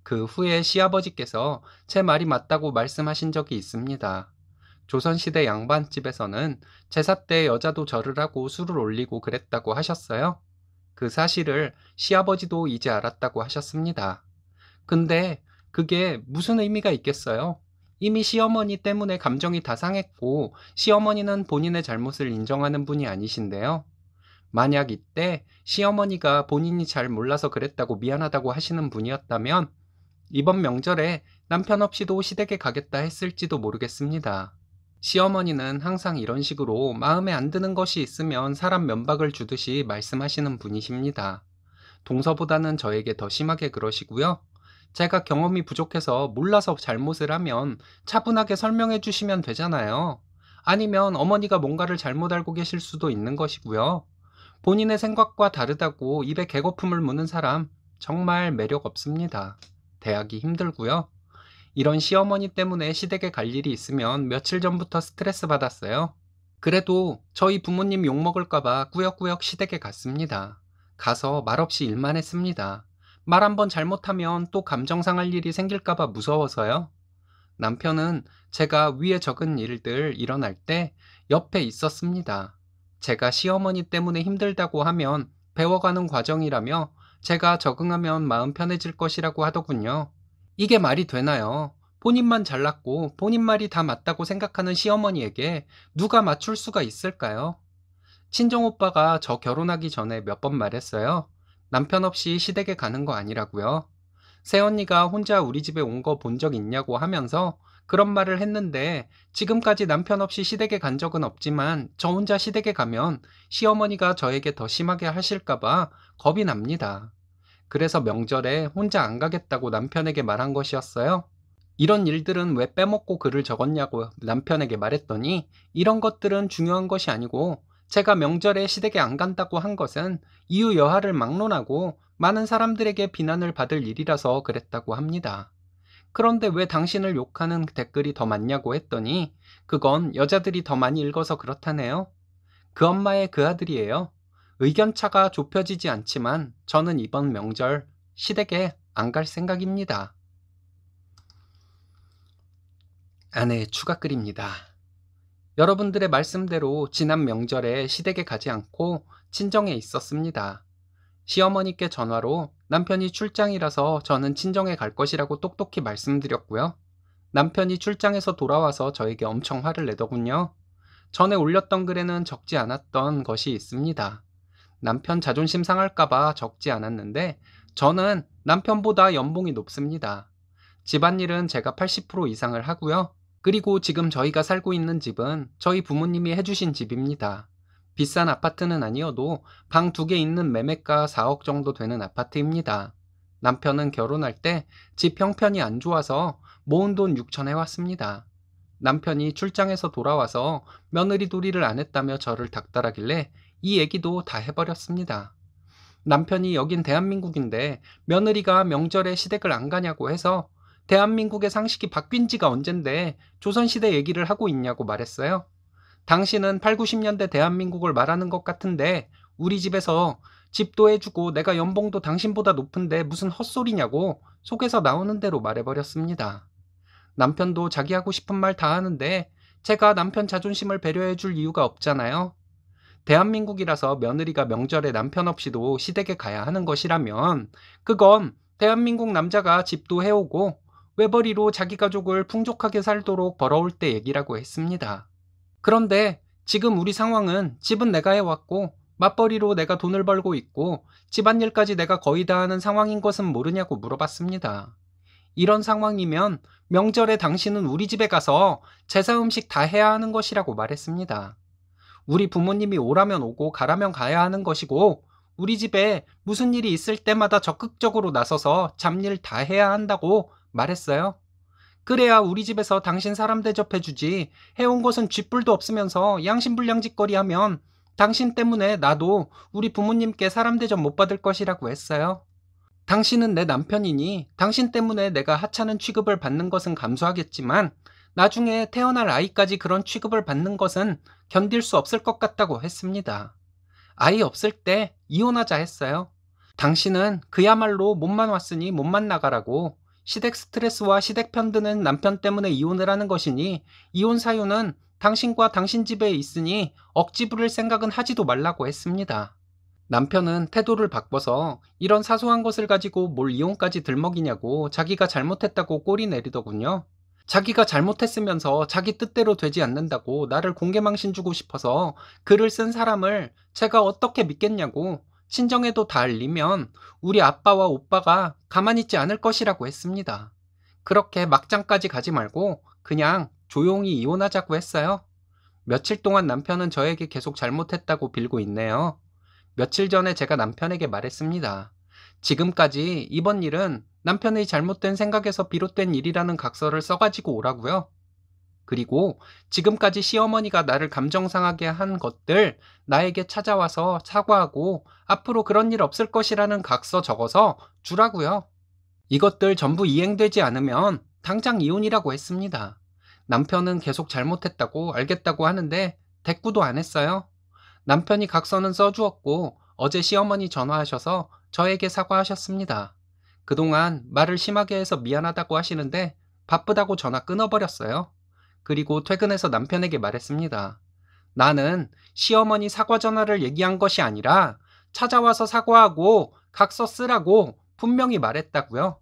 그 후에 시아버지께서 제 말이 맞다고 말씀하신 적이 있습니다. 조선시대 양반집에서는 제사 때 여자도 절을 하고 술을 올리고 그랬다고 하셨어요. 그 사실을 시아버지도 이제 알았다고 하셨습니다. 근데 그게 무슨 의미가 있겠어요? 이미 시어머니 때문에 감정이 다 상했고 시어머니는 본인의 잘못을 인정하는 분이 아니신데요. 만약 이때 시어머니가 본인이 잘 몰라서 그랬다고 미안하다고 하시는 분이었다면 이번 명절에 남편 없이도 시댁에 가겠다 했을지도 모르겠습니다. 시어머니는 항상 이런 식으로 마음에 안 드는 것이 있으면 사람 면박을 주듯이 말씀하시는 분이십니다. 동서보다는 저에게 더 심하게 그러시고요. 제가 경험이 부족해서 몰라서 잘못을 하면 차분하게 설명해 주시면 되잖아요. 아니면 어머니가 뭔가를 잘못 알고 계실 수도 있는 것이고요. 본인의 생각과 다르다고 입에 개거품을 무는 사람 정말 매력 없습니다. 대하기 힘들고요. 이런 시어머니 때문에 시댁에 갈 일이 있으면 며칠 전부터 스트레스 받았어요. 그래도 저희 부모님 욕먹을까봐 꾸역꾸역 시댁에 갔습니다. 가서 말없이 일만 했습니다. 말 한번 잘못하면 또 감정 상할 일이 생길까봐 무서워서요. 남편은 제가 위에 적은 일들 일어날 때 옆에 있었습니다. 제가 시어머니 때문에 힘들다고 하면 배워가는 과정이라며 제가 적응하면 마음 편해질 것이라고 하더군요. 이게 말이 되나요? 본인만 잘났고 본인 말이 다 맞다고 생각하는 시어머니에게 누가 맞출 수가 있을까요? 친정오빠가 저 결혼하기 전에 몇 번 말했어요. 남편 없이 시댁에 가는 거 아니라고요. 새언니가 혼자 우리 집에 온 거 본 적 있냐고 하면서 그런 말을 했는데 지금까지 남편 없이 시댁에 간 적은 없지만 저 혼자 시댁에 가면 시어머니가 저에게 더 심하게 하실까봐 겁이 납니다. 그래서 명절에 혼자 안 가겠다고 남편에게 말한 것이었어요. 이런 일들은 왜 빼먹고 글을 적었냐고 남편에게 말했더니 이런 것들은 중요한 것이 아니고 제가 명절에 시댁에 안 간다고 한 것은 이유 여하를 막론하고 많은 사람들에게 비난을 받을 일이라서 그랬다고 합니다. 그런데 왜 당신을 욕하는 댓글이 더 많냐고 했더니 그건 여자들이 더 많이 읽어서 그렇다네요. 그 엄마의 그 아들이에요. 의견차가 좁혀지지 않지만 저는 이번 명절 시댁에 안 갈 생각입니다. 아내 추가 글입니다. 여러분들의 말씀대로 지난 명절에 시댁에 가지 않고 친정에 있었습니다. 시어머니께 전화로 남편이 출장이라서 저는 친정에 갈 것이라고 똑똑히 말씀드렸고요. 남편이 출장에서 돌아와서 저에게 엄청 화를 내더군요. 전에 올렸던 글에는 적지 않았던 것이 있습니다. 남편 자존심 상할까봐 적지 않았는데 저는 남편보다 연봉이 높습니다. 집안일은 제가 80% 이상을 하고요. 그리고 지금 저희가 살고 있는 집은 저희 부모님이 해주신 집입니다. 비싼 아파트는 아니어도 방 2개 있는 매매가 4억 정도 되는 아파트입니다. 남편은 결혼할 때 집 형편이 안 좋아서 모은 돈 6천 해왔습니다. 남편이 출장에서 돌아와서 며느리 도리를 안 했다며 저를 닥달하길래 이 얘기도 다 해버렸습니다. 남편이 여긴 대한민국인데 며느리가 명절에 시댁을 안 가냐고 해서 대한민국의 상식이 바뀐 지가 언젠데 조선시대 얘기를 하고 있냐고 말했어요. 당신은 8, 90년대 대한민국을 말하는 것 같은데 우리 집에서 집도 해주고 내가 연봉도 당신보다 높은데 무슨 헛소리냐고 속에서 나오는 대로 말해버렸습니다. 남편도 자기 하고 싶은 말 다 하는데 제가 남편 자존심을 배려해 줄 이유가 없잖아요. 대한민국이라서 며느리가 명절에 남편 없이도 시댁에 가야 하는 것이라면 그건 대한민국 남자가 집도 해오고 외벌이로 자기 가족을 풍족하게 살도록 벌어올 때 얘기라고 했습니다. 그런데 지금 우리 상황은 집은 내가 해왔고 맞벌이로 내가 돈을 벌고 있고 집안일까지 내가 거의 다 하는 상황인 것은 모르냐고 물어봤습니다. 이런 상황이면 명절에 당신은 우리 집에 가서 제사 음식 다 해야 하는 것이라고 말했습니다. 우리 부모님이 오라면 오고 가라면 가야 하는 것이고 우리 집에 무슨 일이 있을 때마다 적극적으로 나서서 잡일 다 해야 한다고 말했어요. 그래야 우리 집에서 당신 사람 대접해주지 해온 것은 쥐뿔도 없으면서 양심불량짓거리 하면 당신 때문에 나도 우리 부모님께 사람 대접 못 받을 것이라고 했어요. 당신은 내 남편이니 당신 때문에 내가 하찮은 취급을 받는 것은 감수하겠지만 나중에 태어날 아이까지 그런 취급을 받는 것은 견딜 수 없을 것 같다고 했습니다. 아이 없을 때 이혼하자 했어요. 당신은 그야말로 몸만 왔으니 몸만 나가라고 시댁 스트레스와 시댁 편드는 남편 때문에 이혼을 하는 것이니 이혼 사유는 당신과 당신 집에 있으니 억지 부릴 생각은 하지도 말라고 했습니다. 남편은 태도를 바꿔서 이런 사소한 것을 가지고 뭘 이혼까지 들먹이냐고 자기가 잘못했다고 꼬리 내리더군요. 자기가 잘못했으면서 자기 뜻대로 되지 않는다고 나를 공개망신 주고 싶어서 글을 쓴 사람을 제가 어떻게 믿겠냐고 친정에도 다 알리면 우리 아빠와 오빠가 가만히 있지 않을 것이라고 했습니다. 그렇게 막장까지 가지 말고 그냥 조용히 이혼하자고 했어요. 며칠 동안 남편은 저에게 계속 잘못했다고 빌고 있네요. 며칠 전에 제가 남편에게 말했습니다. 지금까지 이번 일은 남편의 잘못된 생각에서 비롯된 일이라는 각서를 써가지고 오라고요. 그리고 지금까지 시어머니가 나를 감정 상하게 한 것들 나에게 찾아와서 사과하고 앞으로 그런 일 없을 것이라는 각서 적어서 주라고요. 이것들 전부 이행되지 않으면 당장 이혼이라고 했습니다. 남편은 계속 잘못했다고 알겠다고 하는데 대꾸도 안 했어요. 남편이 각서는 써주었고 어제 시어머니 전화하셔서 저에게 사과하셨습니다. 그동안 말을 심하게 해서 미안하다고 하시는데 바쁘다고 전화 끊어버렸어요. 그리고 퇴근해서 남편에게 말했습니다. 나는 시어머니 사과 전화를 얘기한 것이 아니라 찾아와서 사과하고 각서 쓰라고 분명히 말했다고요.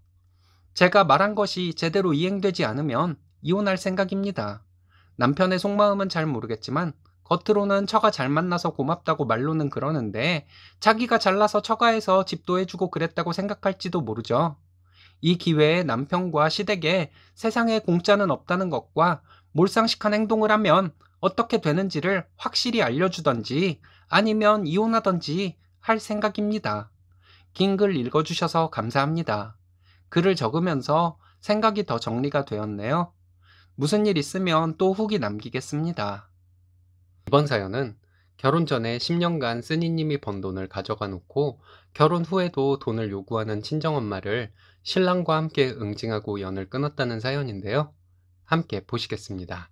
제가 말한 것이 제대로 이행되지 않으면 이혼할 생각입니다. 남편의 속마음은 잘 모르겠지만 겉으로는 처가 잘 만나서 고맙다고 말로는 그러는데 자기가 잘나서 처가에서 집도 해주고 그랬다고 생각할지도 모르죠. 이 기회에 남편과 시댁에 세상에 공짜는 없다는 것과 몰상식한 행동을 하면 어떻게 되는지를 확실히 알려주던지 아니면 이혼하던지 할 생각입니다. 긴 글 읽어주셔서 감사합니다. 글을 적으면서 생각이 더 정리가 되었네요. 무슨 일 있으면 또 후기 남기겠습니다. 이번 사연은 결혼 전에 10년간 쓰니님이 번 돈을 가져가 놓고 결혼 후에도 돈을 요구하는 친정엄마를 신랑과 함께 응징하고 연을 끊었다는 사연인데요. 함께 보시겠습니다.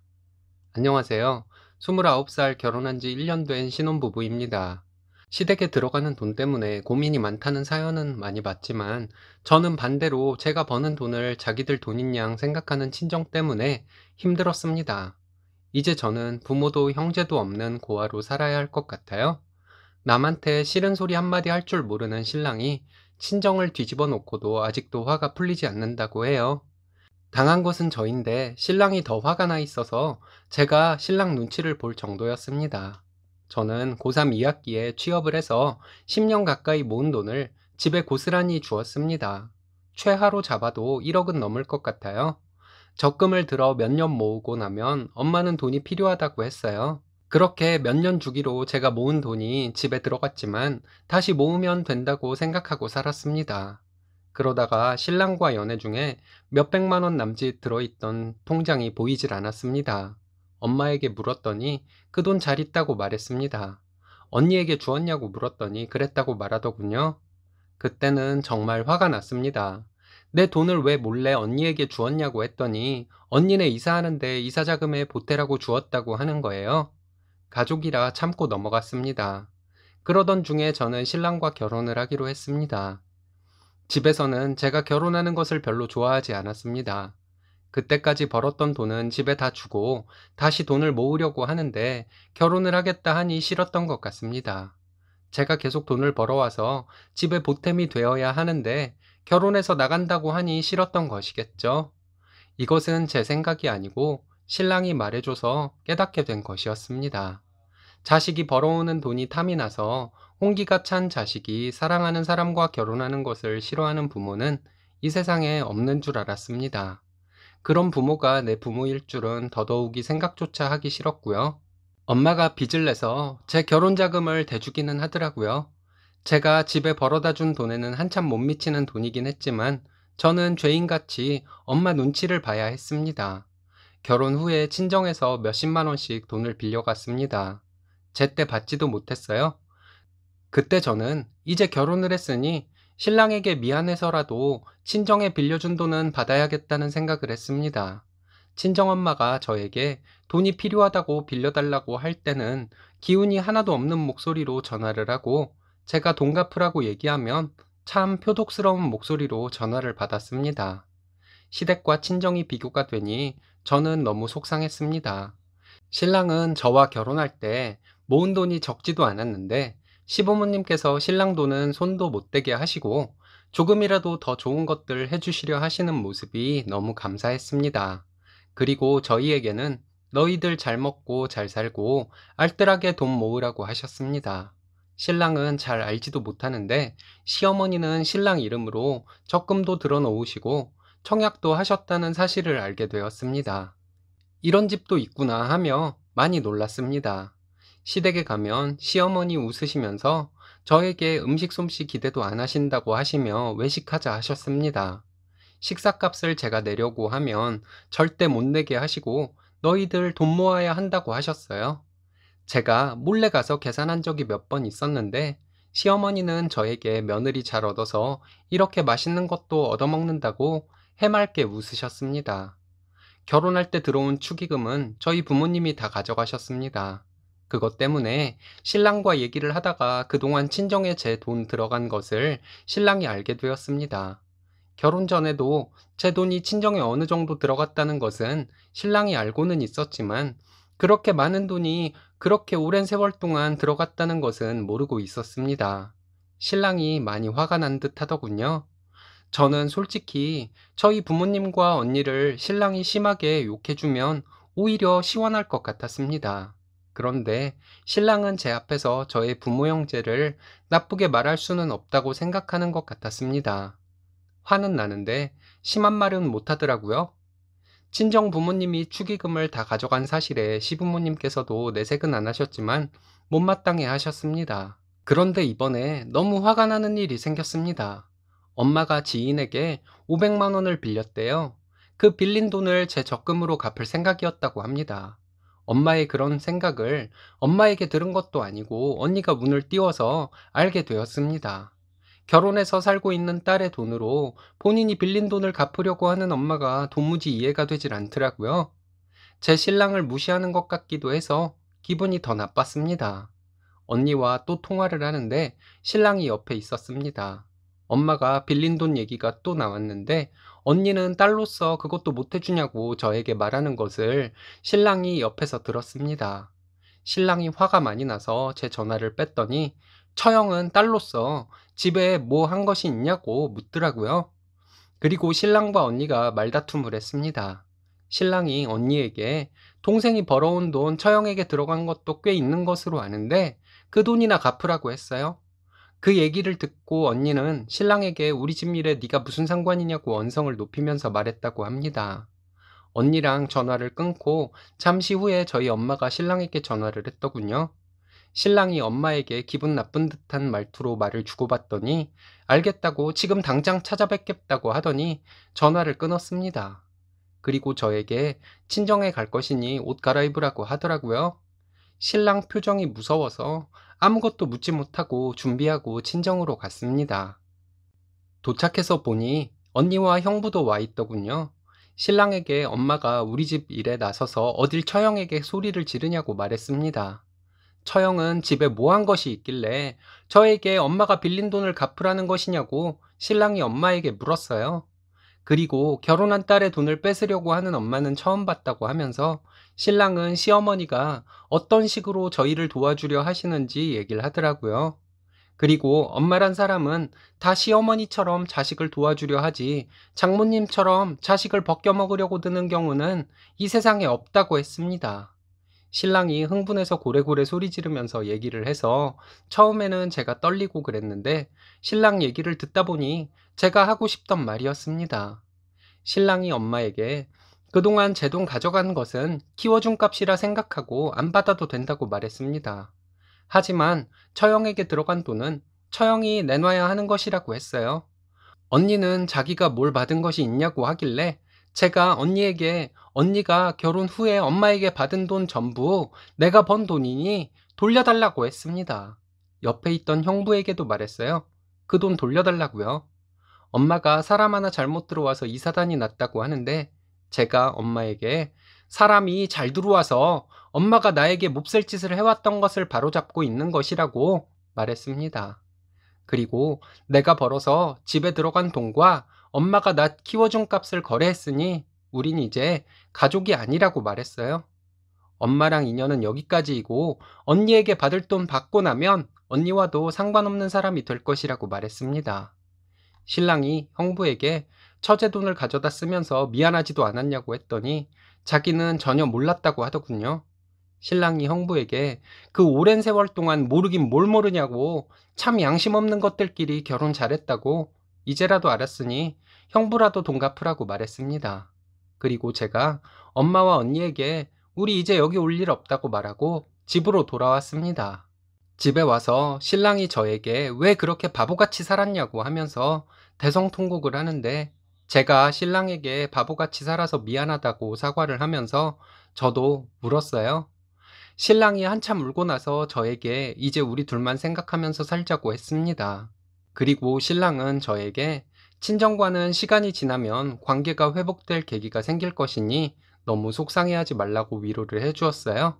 안녕하세요. 29살 결혼한 지 1년 된 신혼부부입니다. 시댁에 들어가는 돈 때문에 고민이 많다는 사연은 많이 봤지만 저는 반대로 제가 버는 돈을 자기들 돈인 양 생각하는 친정 때문에 힘들었습니다. 이제 저는 부모도 형제도 없는 고아로 살아야 할 것 같아요. 남한테 싫은 소리 한마디 할 줄 모르는 신랑이 친정을 뒤집어 놓고도 아직도 화가 풀리지 않는다고 해요. 당한 것은 저인데 신랑이 더 화가 나 있어서 제가 신랑 눈치를 볼 정도였습니다. 저는 고3 2학기에 취업을 해서 10년 가까이 모은 돈을 집에 고스란히 주었습니다. 최하로 잡아도 1억은 넘을 것 같아요. 적금을 들어 몇 년 모으고 나면 엄마는 돈이 필요하다고 했어요. 그렇게 몇 년 주기로 제가 모은 돈이 집에 들어갔지만 다시 모으면 된다고 생각하고 살았습니다. 그러다가 신랑과 연애 중에 몇백만 원 남짓 들어있던 통장이 보이질 않았습니다. 엄마에게 물었더니 그 돈 잘 있다고 말했습니다. 언니에게 주었냐고 물었더니 그랬다고 말하더군요. 그때는 정말 화가 났습니다. 내 돈을 왜 몰래 언니에게 주었냐고 했더니 언니네 이사하는데 이사자금에 보태라고 주었다고 하는 거예요. 가족이라 참고 넘어갔습니다. 그러던 중에 저는 신랑과 결혼을 하기로 했습니다. 집에서는 제가 결혼하는 것을 별로 좋아하지 않았습니다. 그때까지 벌었던 돈은 집에 다 주고 다시 돈을 모으려고 하는데 결혼을 하겠다 하니 싫었던 것 같습니다. 제가 계속 돈을 벌어와서 집에 보탬이 되어야 하는데 결혼해서 나간다고 하니 싫었던 것이겠죠. 이것은 제 생각이 아니고 신랑이 말해줘서 깨닫게 된 것이었습니다. 자식이 벌어오는 돈이 탐이 나서 홍기가 찬 자식이 사랑하는 사람과 결혼하는 것을 싫어하는 부모는 이 세상에 없는 줄 알았습니다. 그런 부모가 내 부모일 줄은 더더욱이 생각조차 하기 싫었고요. 엄마가 빚을 내서 제 결혼 자금을 대주기는 하더라고요. 제가 집에 벌어다 준 돈에는 한참 못 미치는 돈이긴 했지만 저는 죄인같이 엄마 눈치를 봐야 했습니다. 결혼 후에 친정에서 몇십만 원씩 돈을 빌려갔습니다. 제때 받지도 못했어요. 그때 저는 이제 결혼을 했으니 신랑에게 미안해서라도 친정에 빌려준 돈은 받아야겠다는 생각을 했습니다. 친정엄마가 저에게 돈이 필요하다고 빌려달라고 할 때는 기운이 하나도 없는 목소리로 전화를 하고 제가 돈 갚으라고 얘기하면 참 표독스러운 목소리로 전화를 받았습니다. 시댁과 친정이 비교가 되니 저는 너무 속상했습니다. 신랑은 저와 결혼할 때 모은 돈이 적지도 않았는데 시부모님께서 신랑 돈은 손도 못 대게 하시고 조금이라도 더 좋은 것들 해주시려 하시는 모습이 너무 감사했습니다. 그리고 저희에게는 너희들 잘 먹고 잘 살고 알뜰하게 돈 모으라고 하셨습니다. 신랑은 잘 알지도 못하는데 시어머니는 신랑 이름으로 적금도 들어 놓으시고 청약도 하셨다는 사실을 알게 되었습니다. 이런 집도 있구나 하며 많이 놀랐습니다. 시댁에 가면 시어머니 웃으시면서 저에게 음식 솜씨 기대도 안 하신다고 하시며 외식하자 하셨습니다. 식사값을 제가 내려고 하면 절대 못 내게 하시고 너희들 돈 모아야 한다고 하셨어요. 제가 몰래 가서 계산한 적이 몇 번 있었는데 시어머니는 저에게 며느리 잘 얻어서 이렇게 맛있는 것도 얻어먹는다고 해맑게 웃으셨습니다. 결혼할 때 들어온 축의금은 저희 부모님이 다 가져가셨습니다. 그것 때문에 신랑과 얘기를 하다가 그동안 친정에 제 돈 들어간 것을 신랑이 알게 되었습니다. 결혼 전에도 제 돈이 친정에 어느 정도 들어갔다는 것은 신랑이 알고는 있었지만 그렇게 많은 돈이 그렇게 오랜 세월 동안 들어갔다는 것은 모르고 있었습니다. 신랑이 많이 화가 난 듯 하더군요. 저는 솔직히 저희 부모님과 언니를 신랑이 심하게 욕해주면 오히려 시원할 것 같았습니다. 그런데 신랑은 제 앞에서 저의 부모 형제를 나쁘게 말할 수는 없다고 생각하는 것 같았습니다. 화는 나는데 심한 말은 못하더라고요. 친정 부모님이 축의금을 다 가져간 사실에 시부모님께서도 내색은 안 하셨지만 못마땅해 하셨습니다. 그런데 이번에 너무 화가 나는 일이 생겼습니다. 엄마가 지인에게 500만 원을 빌렸대요. 그 빌린 돈을 제 적금으로 갚을 생각이었다고 합니다. 엄마의 그런 생각을 엄마에게 들은 것도 아니고 언니가 문을 띄워서 알게 되었습니다. 결혼해서 살고 있는 딸의 돈으로 본인이 빌린 돈을 갚으려고 하는 엄마가 도무지 이해가 되질 않더라고요. 제 신랑을 무시하는 것 같기도 해서 기분이 더 나빴습니다. 언니와 또 통화를 하는데 신랑이 옆에 있었습니다. 엄마가 빌린 돈 얘기가 또 나왔는데 언니는 딸로서 그것도 못 해주냐고 저에게 말하는 것을 신랑이 옆에서 들었습니다. 신랑이 화가 많이 나서 제 전화를 뺐더니 처형은 딸로서 집에 뭐 한 것이 있냐고 묻더라고요. 그리고 신랑과 언니가 말다툼을 했습니다. 신랑이 언니에게 동생이 벌어온 돈 처형에게 들어간 것도 꽤 있는 것으로 아는데 그 돈이나 갚으라고 했어요. 그 얘기를 듣고 언니는 신랑에게 우리 집 일에 네가 무슨 상관이냐고 언성을 높이면서 말했다고 합니다. 언니랑 전화를 끊고 잠시 후에 저희 엄마가 신랑에게 전화를 했더군요. 신랑이 엄마에게 기분 나쁜 듯한 말투로 말을 주고받더니 알겠다고 지금 당장 찾아뵙겠다고 하더니 전화를 끊었습니다. 그리고 저에게 친정에 갈 것이니 옷 갈아입으라고 하더라고요. 신랑 표정이 무서워서 아무것도 묻지 못하고 준비하고 친정으로 갔습니다. 도착해서 보니 언니와 형부도 와 있더군요. 신랑에게 엄마가 우리 집 일에 나서서 어딜 처형에게 소리를 지르냐고 말했습니다. 처형은 집에 뭐 한 것이 있길래 저에게 엄마가 빌린 돈을 갚으라는 것이냐고 신랑이 엄마에게 물었어요. 그리고 결혼한 딸의 돈을 뺏으려고 하는 엄마는 처음 봤다고 하면서 신랑은 시어머니가 어떤 식으로 저희를 도와주려 하시는지 얘기를 하더라고요. 그리고 엄마란 사람은 다 시어머니처럼 자식을 도와주려 하지 장모님처럼 자식을 벗겨먹으려고 드는 경우는 이 세상에 없다고 했습니다. 신랑이 흥분해서 고래고래 소리 지르면서 얘기를 해서 처음에는 제가 떨리고 그랬는데 신랑 얘기를 듣다 보니 제가 하고 싶던 말이었습니다. 신랑이 엄마에게 그동안 제 돈 가져간 것은 키워준 값이라 생각하고 안 받아도 된다고 말했습니다. 하지만 처형에게 들어간 돈은 처형이 내놔야 하는 것이라고 했어요. 언니는 자기가 뭘 받은 것이 있냐고 하길래 제가 언니에게 언니가 결혼 후에 엄마에게 받은 돈 전부 내가 번 돈이니 돌려달라고 했습니다. 옆에 있던 형부에게도 말했어요. 그 돈 돌려달라고요. 엄마가 사람 하나 잘못 들어와서 이 사단이 났다고 하는데 제가 엄마에게 사람이 잘 들어와서 엄마가 나에게 몹쓸 짓을 해왔던 것을 바로잡고 있는 것이라고 말했습니다. 그리고 내가 벌어서 집에 들어간 돈과 엄마가 나 키워준 값을 거래했으니 우린 이제 가족이 아니라고 말했어요. 엄마랑 인연은 여기까지이고 언니에게 받을 돈 받고 나면 언니와도 상관없는 사람이 될 것이라고 말했습니다. 신랑이 형부에게 처제 돈을 가져다 쓰면서 미안하지도 않았냐고 했더니 자기는 전혀 몰랐다고 하더군요. 신랑이 형부에게 그 오랜 세월 동안 모르긴 뭘 모르냐고 참 양심 없는 것들끼리 결혼 잘했다고 이제라도 알았으니 형부라도 돈 갚으라고 말했습니다. 그리고 제가 엄마와 언니에게 우리 이제 여기 올 일 없다고 말하고 집으로 돌아왔습니다. 집에 와서 신랑이 저에게 왜 그렇게 바보같이 살았냐고 하면서 대성통곡을 하는데 제가 신랑에게 바보같이 살아서 미안하다고 사과를 하면서 저도 울었어요. 신랑이 한참 울고 나서 저에게 이제 우리 둘만 생각하면서 살자고 했습니다. 그리고 신랑은 저에게 친정과는 시간이 지나면 관계가 회복될 계기가 생길 것이니 너무 속상해하지 말라고 위로를 해주었어요.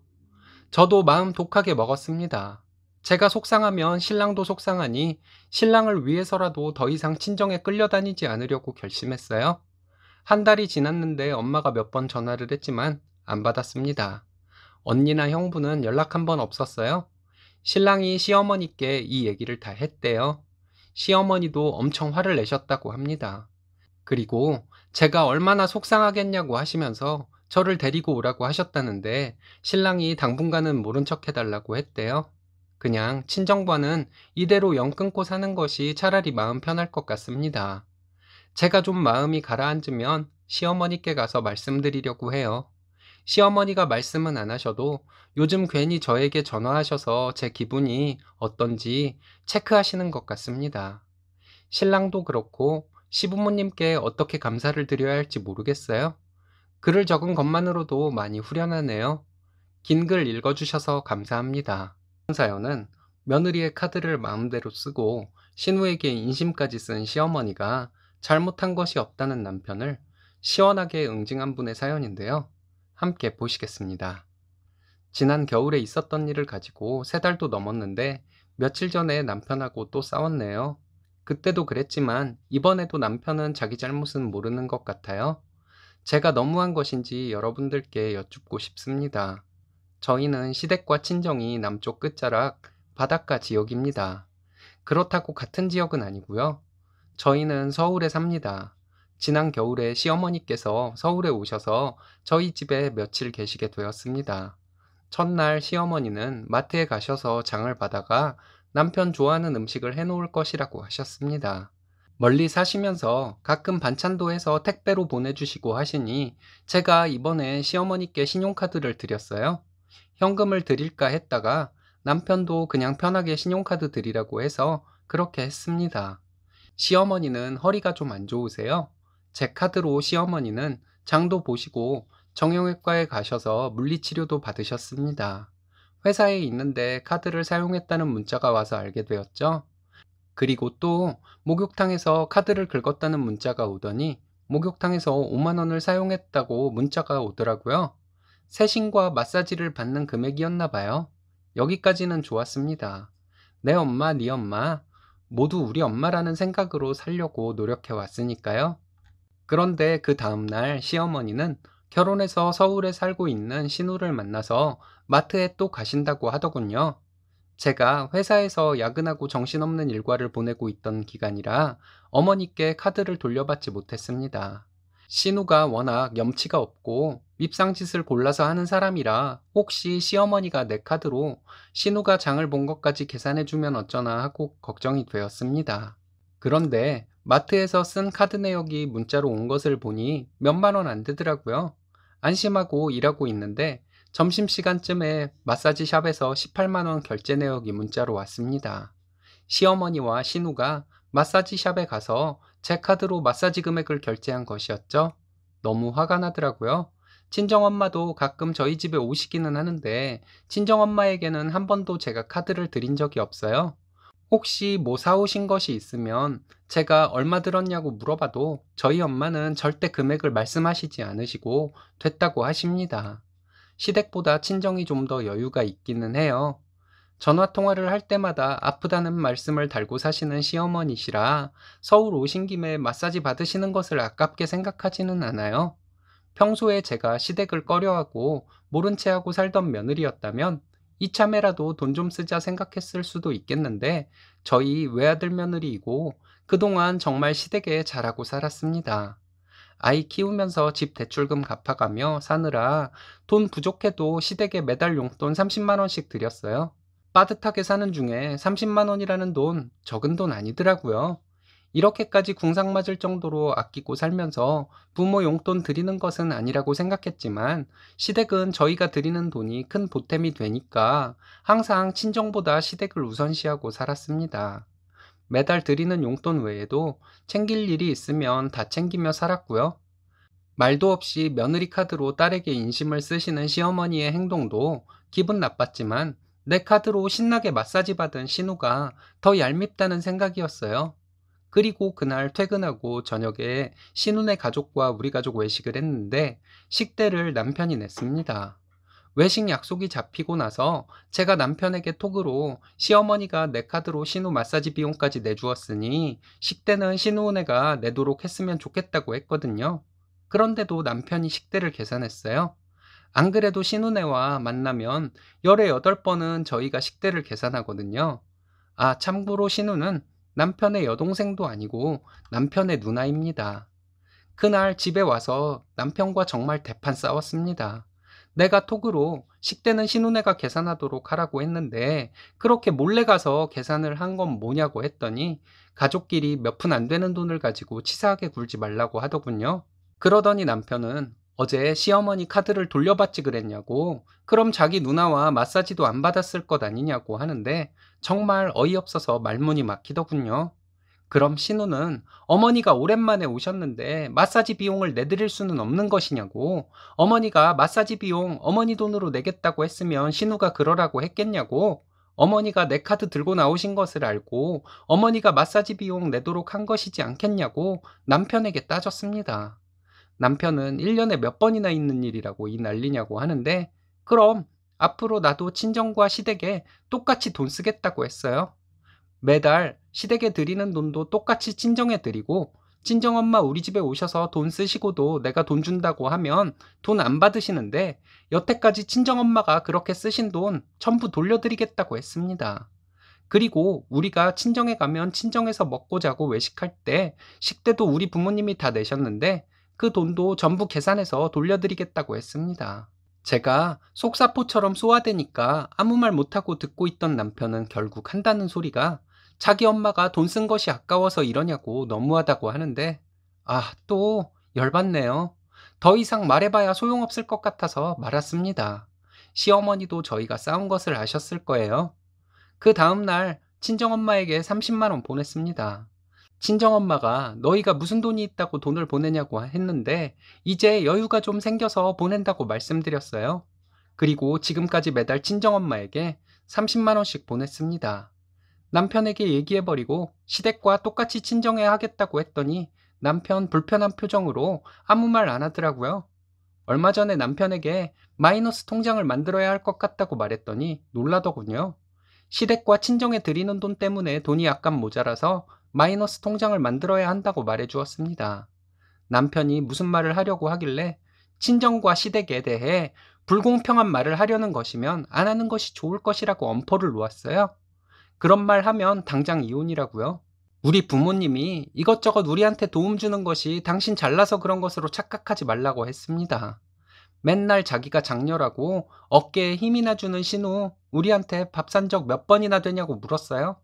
저도 마음 독하게 먹었습니다. 제가 속상하면 신랑도 속상하니 신랑을 위해서라도 더 이상 친정에 끌려다니지 않으려고 결심했어요. 한 달이 지났는데 엄마가 몇 번 전화를 했지만 안 받았습니다. 언니나 형부는 연락 한 번 없었어요. 신랑이 시어머니께 이 얘기를 다 했대요. 시어머니도 엄청 화를 내셨다고 합니다. 그리고 제가 얼마나 속상하겠냐고 하시면서 저를 데리고 오라고 하셨다는데 신랑이 당분간은 모른 척 해달라고 했대요. 그냥 친정과는 이대로 연 끊고 사는 것이 차라리 마음 편할 것 같습니다. 제가 좀 마음이 가라앉으면 시어머니께 가서 말씀드리려고 해요. 시어머니가 말씀은 안 하셔도 요즘 괜히 저에게 전화하셔서 제 기분이 어떤지 체크하시는 것 같습니다. 신랑도 그렇고 시부모님께 어떻게 감사를 드려야 할지 모르겠어요. 글을 적은 것만으로도 많이 후련하네요. 긴 글 읽어주셔서 감사합니다. 이번 사연은 며느리의 카드를 마음대로 쓰고 신우에게 인심까지 쓴 시어머니가 잘못한 것이 없다는 남편을 시원하게 응징한 분의 사연인데요. 함께 보시겠습니다. 지난 겨울에 있었던 일을 가지고 3달도 넘었는데 며칠 전에 남편하고 또 싸웠네요. 그때도 그랬지만 이번에도 남편은 자기 잘못은 모르는 것 같아요. 제가 너무한 것인지 여러분들께 여쭙고 싶습니다. 저희는 시댁과 친정이 남쪽 끝자락 바닷가 지역입니다. 그렇다고 같은 지역은 아니고요. 저희는 서울에 삽니다. 지난 겨울에 시어머니께서 서울에 오셔서 저희 집에 며칠 계시게 되었습니다. 첫날 시어머니는 마트에 가셔서 장을 받아가 남편 좋아하는 음식을 해놓을 것이라고 하셨습니다. 멀리 사시면서 가끔 반찬도 해서 택배로 보내주시고 하시니 제가 이번에 시어머니께 신용카드를 드렸어요. 현금을 드릴까 했다가 남편도 그냥 편하게 신용카드 드리라고 해서 그렇게 했습니다. 시어머니는 허리가 좀 안 좋으세요? 제 카드로 시어머니는 장도 보시고 정형외과에 가셔서 물리치료도 받으셨습니다. 회사에 있는데 카드를 사용했다는 문자가 와서 알게 되었죠. 그리고 또 목욕탕에서 카드를 긁었다는 문자가 오더니 목욕탕에서 5만 원을 사용했다고 문자가 오더라고요. 세심과 마사지를 받는 금액이었나 봐요. 여기까지는 좋았습니다. 내 엄마, 네 엄마 모두 우리 엄마라는 생각으로 살려고 노력해 왔으니까요. 그런데 그 다음날 시어머니는 결혼해서 서울에 살고 있는 신우를 만나서 마트에 또 가신다고 하더군요. 제가 회사에서 야근하고 정신없는 일과를 보내고 있던 기간이라 어머니께 카드를 돌려받지 못했습니다. 신우가 워낙 염치가 없고 밉상짓을 골라서 하는 사람이라 혹시 시어머니가 내 카드로 신우가 장을 본 것까지 계산해주면 어쩌나 하고 걱정이 되었습니다. 그런데 마트에서 쓴 카드 내역이 문자로 온 것을 보니 몇만 원 안 되더라고요. 안심하고 일하고 있는데 점심시간쯤에 마사지 샵에서 18만 원 결제 내역이 문자로 왔습니다. 시어머니와 신우가 마사지 샵에 가서 제 카드로 마사지 금액을 결제한 것이었죠. 너무 화가 나더라고요. 친정엄마도 가끔 저희 집에 오시기는 하는데 친정엄마에게는 한 번도 제가 카드를 드린 적이 없어요. 혹시 뭐 사오신 것이 있으면 제가 얼마 들었냐고 물어봐도 저희 엄마는 절대 금액을 말씀하시지 않으시고 됐다고 하십니다. 시댁보다 친정이 좀 더 여유가 있기는 해요. 전화 통화를 할 때마다 아프다는 말씀을 달고 사시는 시어머니시라 서울 오신 김에 마사지 받으시는 것을 아깝게 생각하지는 않아요. 평소에 제가 시댁을 꺼려하고 모른 채 하고 살던 며느리였다면 이참에라도 돈 좀 쓰자 생각했을 수도 있겠는데 저희 외아들 며느리이고 그동안 정말 시댁에 잘하고 살았습니다. 아이 키우면서 집 대출금 갚아가며 사느라 돈 부족해도 시댁에 매달 용돈 30만 원씩 드렸어요. 빠듯하게 사는 중에 30만 원이라는 돈 적은 돈 아니더라고요. 이렇게까지 궁상 맞을 정도로 아끼고 살면서 부모 용돈 드리는 것은 아니라고 생각했지만 시댁은 저희가 드리는 돈이 큰 보탬이 되니까 항상 친정보다 시댁을 우선시하고 살았습니다. 매달 드리는 용돈 외에도 챙길 일이 있으면 다 챙기며 살았고요. 말도 없이 며느리 카드로 딸에게 인심을 쓰시는 시어머니의 행동도 기분 나빴지만 내 카드로 신나게 마사지 받은 신우가 더 얄밉다는 생각이었어요. 그리고 그날 퇴근하고 저녁에 신우네 가족과 우리 가족 외식을 했는데 식대를 남편이 냈습니다. 외식 약속이 잡히고 나서 제가 남편에게 톡으로 시어머니가 내 카드로 신우 마사지 비용까지 내주었으니 식대는 신우네가 내도록 했으면 좋겠다고 했거든요. 그런데도 남편이 식대를 계산했어요. 안 그래도 신우네와 만나면 열에 8번은 저희가 식대를 계산하거든요. 아, 참고로 신우는 남편의 여동생도 아니고 남편의 누나입니다. 그날 집에 와서 남편과 정말 대판 싸웠습니다. 내가 톡으로 식대는 신우네가 계산하도록 하라고 했는데 그렇게 몰래 가서 계산을 한 건 뭐냐고 했더니 가족끼리 몇 푼 안 되는 돈을 가지고 치사하게 굴지 말라고 하더군요. 그러더니 남편은 어제 시어머니 카드를 돌려받지 그랬냐고, 그럼 자기 누나와 마사지도 안 받았을 것 아니냐고 하는데 정말 어이없어서 말문이 막히더군요. 그럼 신우는 어머니가 오랜만에 오셨는데 마사지 비용을 내드릴 수는 없는 것이냐고, 어머니가 마사지 비용 어머니 돈으로 내겠다고 했으면 신우가 그러라고 했겠냐고, 어머니가 내 카드 들고 나오신 것을 알고 어머니가 마사지 비용 내도록 한 것이지 않겠냐고 남편에게 따졌습니다. 남편은 1년에 몇 번이나 있는 일이라고 이 난리냐고 하는데 그럼 앞으로 나도 친정과 시댁에 똑같이 돈 쓰겠다고 했어요. 매달 시댁에 드리는 돈도 똑같이 친정에 드리고 친정엄마 우리 집에 오셔서 돈 쓰시고도 내가 돈 준다고 하면 돈 안 받으시는데 여태까지 친정엄마가 그렇게 쓰신 돈 전부 돌려드리겠다고 했습니다. 그리고 우리가 친정에 가면 친정에서 먹고 자고 외식할 때 식대도 우리 부모님이 다 내셨는데 그 돈도 전부 계산해서 돌려드리겠다고 했습니다. 제가 속사포처럼 쏘아대니까 아무 말 못하고 듣고 있던 남편은 결국 한다는 소리가 자기 엄마가 돈 쓴 것이 아까워서 이러냐고 너무하다고 하는데 또 열받네요. 더 이상 말해봐야 소용없을 것 같아서 말았습니다. 시어머니도 저희가 싸운 것을 아셨을 거예요. 그 다음날 친정엄마에게 30만 원 보냈습니다. 친정엄마가 너희가 무슨 돈이 있다고 돈을 보내냐고 했는데 이제 여유가 좀 생겨서 보낸다고 말씀드렸어요. 그리고 지금까지 매달 친정엄마에게 30만 원씩 보냈습니다. 남편에게 얘기해버리고 시댁과 똑같이 친정해 하겠다고 했더니 남편 불편한 표정으로 아무 말 안 하더라고요. 얼마 전에 남편에게 마이너스 통장을 만들어야 할 것 같다고 말했더니 놀라더군요. 시댁과 친정에 드리는 돈 때문에 돈이 약간 모자라서 마이너스 통장을 만들어야 한다고 말해 주었습니다. 남편이 무슨 말을 하려고 하길래 친정과 시댁에 대해 불공평한 말을 하려는 것이면 안 하는 것이 좋을 것이라고 엄포를 놓았어요. 그런 말 하면 당장 이혼이라고요. 우리 부모님이 이것저것 우리한테 도움 주는 것이 당신 잘나서 그런 것으로 착각하지 말라고 했습니다. 맨날 자기가 장녀라고 어깨에 힘이나 주는 신우 우리한테 밥 산 적 몇 번이나 되냐고 물었어요.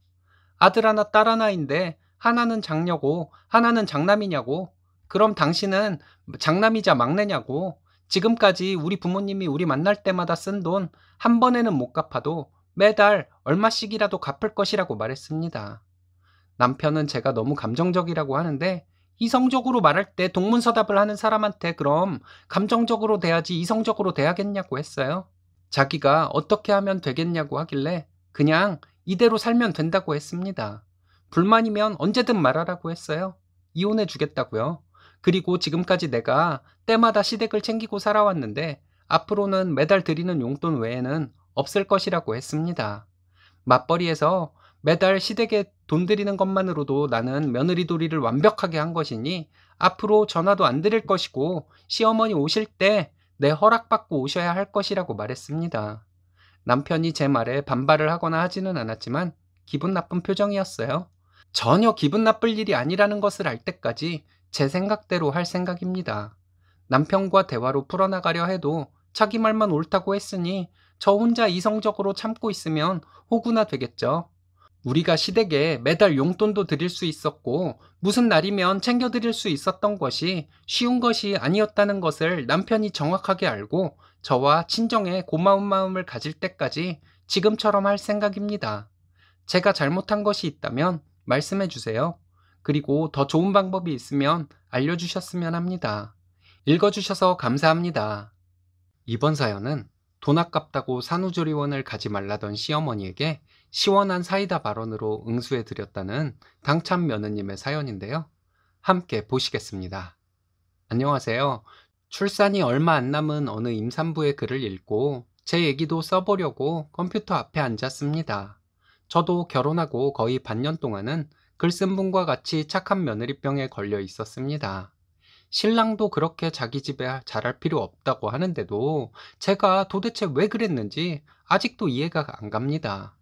아들 하나 딸 하나인데 하나는 장녀고 하나는 장남이냐고. 그럼 당신은 장남이자 막내냐고. 지금까지 우리 부모님이 우리 만날 때마다 쓴 돈 한 번에는 못 갚아도 매달 얼마씩이라도 갚을 것이라고 말했습니다. 남편은 제가 너무 감정적이라고 하는데 이성적으로 말할 때 동문서답을 하는 사람한테 그럼 감정적으로 대하지 이성적으로 대하겠냐고 했어요. 자기가 어떻게 하면 되겠냐고 하길래 그냥 이대로 살면 된다고 했습니다. 불만이면 언제든 말하라고 했어요. 이혼해 주겠다고요. 그리고 지금까지 내가 때마다 시댁을 챙기고 살아왔는데 앞으로는 매달 드리는 용돈 외에는 없을 것이라고 했습니다. 맞벌이에서 매달 시댁에 돈 드리는 것만으로도 나는 며느리 도리를 완벽하게 한 것이니 앞으로 전화도 안 드릴 것이고 시어머니 오실 때 내 허락받고 오셔야 할 것이라고 말했습니다. 남편이 제 말에 반발을 하거나 하지는 않았지만 기분 나쁜 표정이었어요. 전혀 기분 나쁠 일이 아니라는 것을 알 때까지 제 생각대로 할 생각입니다. 남편과 대화로 풀어나가려 해도 자기 말만 옳다고 했으니 저 혼자 이성적으로 참고 있으면 호구나 되겠죠. 우리가 시댁에 매달 용돈도 드릴 수 있었고 무슨 날이면 챙겨드릴 수 있었던 것이 쉬운 것이 아니었다는 것을 남편이 정확하게 알고 저와 친정에 고마운 마음을 가질 때까지 지금처럼 할 생각입니다. 제가 잘못한 것이 있다면 말씀해 주세요. 그리고 더 좋은 방법이 있으면 알려주셨으면 합니다. 읽어주셔서 감사합니다. 이번 사연은 돈 아깝다고 산후조리원을 가지 말라던 시어머니에게 시원한 사이다 발언으로 응수해드렸다는 당찬 며느님의 사연인데요. 함께 보시겠습니다. 안녕하세요. 출산이 얼마 안 남은 어느 임산부의 글을 읽고 제 얘기도 써보려고 컴퓨터 앞에 앉았습니다. 저도 결혼하고 거의 반년 동안은 글 쓴 분과 같이 착한 며느리병에 걸려 있었습니다. 신랑도 그렇게 자기 집에 잘할 필요 없다고 하는데도 제가 도대체 왜 그랬는지 아직도 이해가 안 갑니다.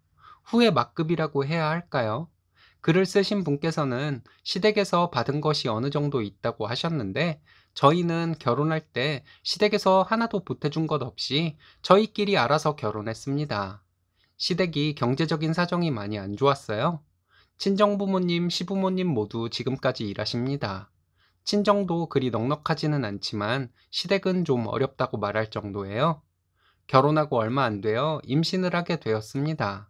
후회 막급이라고 해야 할까요? 글을 쓰신 분께서는 시댁에서 받은 것이 어느 정도 있다고 하셨는데 저희는 결혼할 때 시댁에서 하나도 보태준 것 없이 저희끼리 알아서 결혼했습니다. 시댁이 경제적인 사정이 많이 안 좋았어요. 친정부모님, 시부모님 모두 지금까지 일하십니다. 친정도 그리 넉넉하지는 않지만 시댁은 좀 어렵다고 말할 정도예요. 결혼하고 얼마 안 되어 임신을 하게 되었습니다.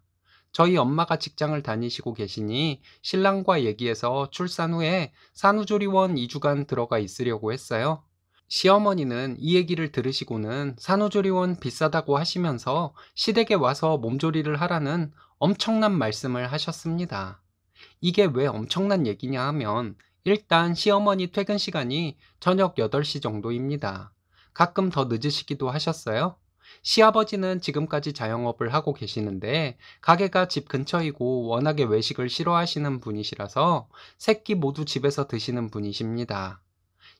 저희 엄마가 직장을 다니시고 계시니 신랑과 얘기해서 출산 후에 산후조리원 2주간 들어가 있으려고 했어요. 시어머니는 이 얘기를 들으시고는 산후조리원 비싸다고 하시면서 시댁에 와서 몸조리를 하라는 엄청난 말씀을 하셨습니다. 이게 왜 엄청난 얘기냐 하면 일단 시어머니 퇴근 시간이 저녁 8시 정도입니다. 가끔 더 늦으시기도 하셨어요. 시아버지는 지금까지 자영업을 하고 계시는데 가게가 집 근처이고 워낙에 외식을 싫어하시는 분이시라서 새끼 모두 집에서 드시는 분이십니다.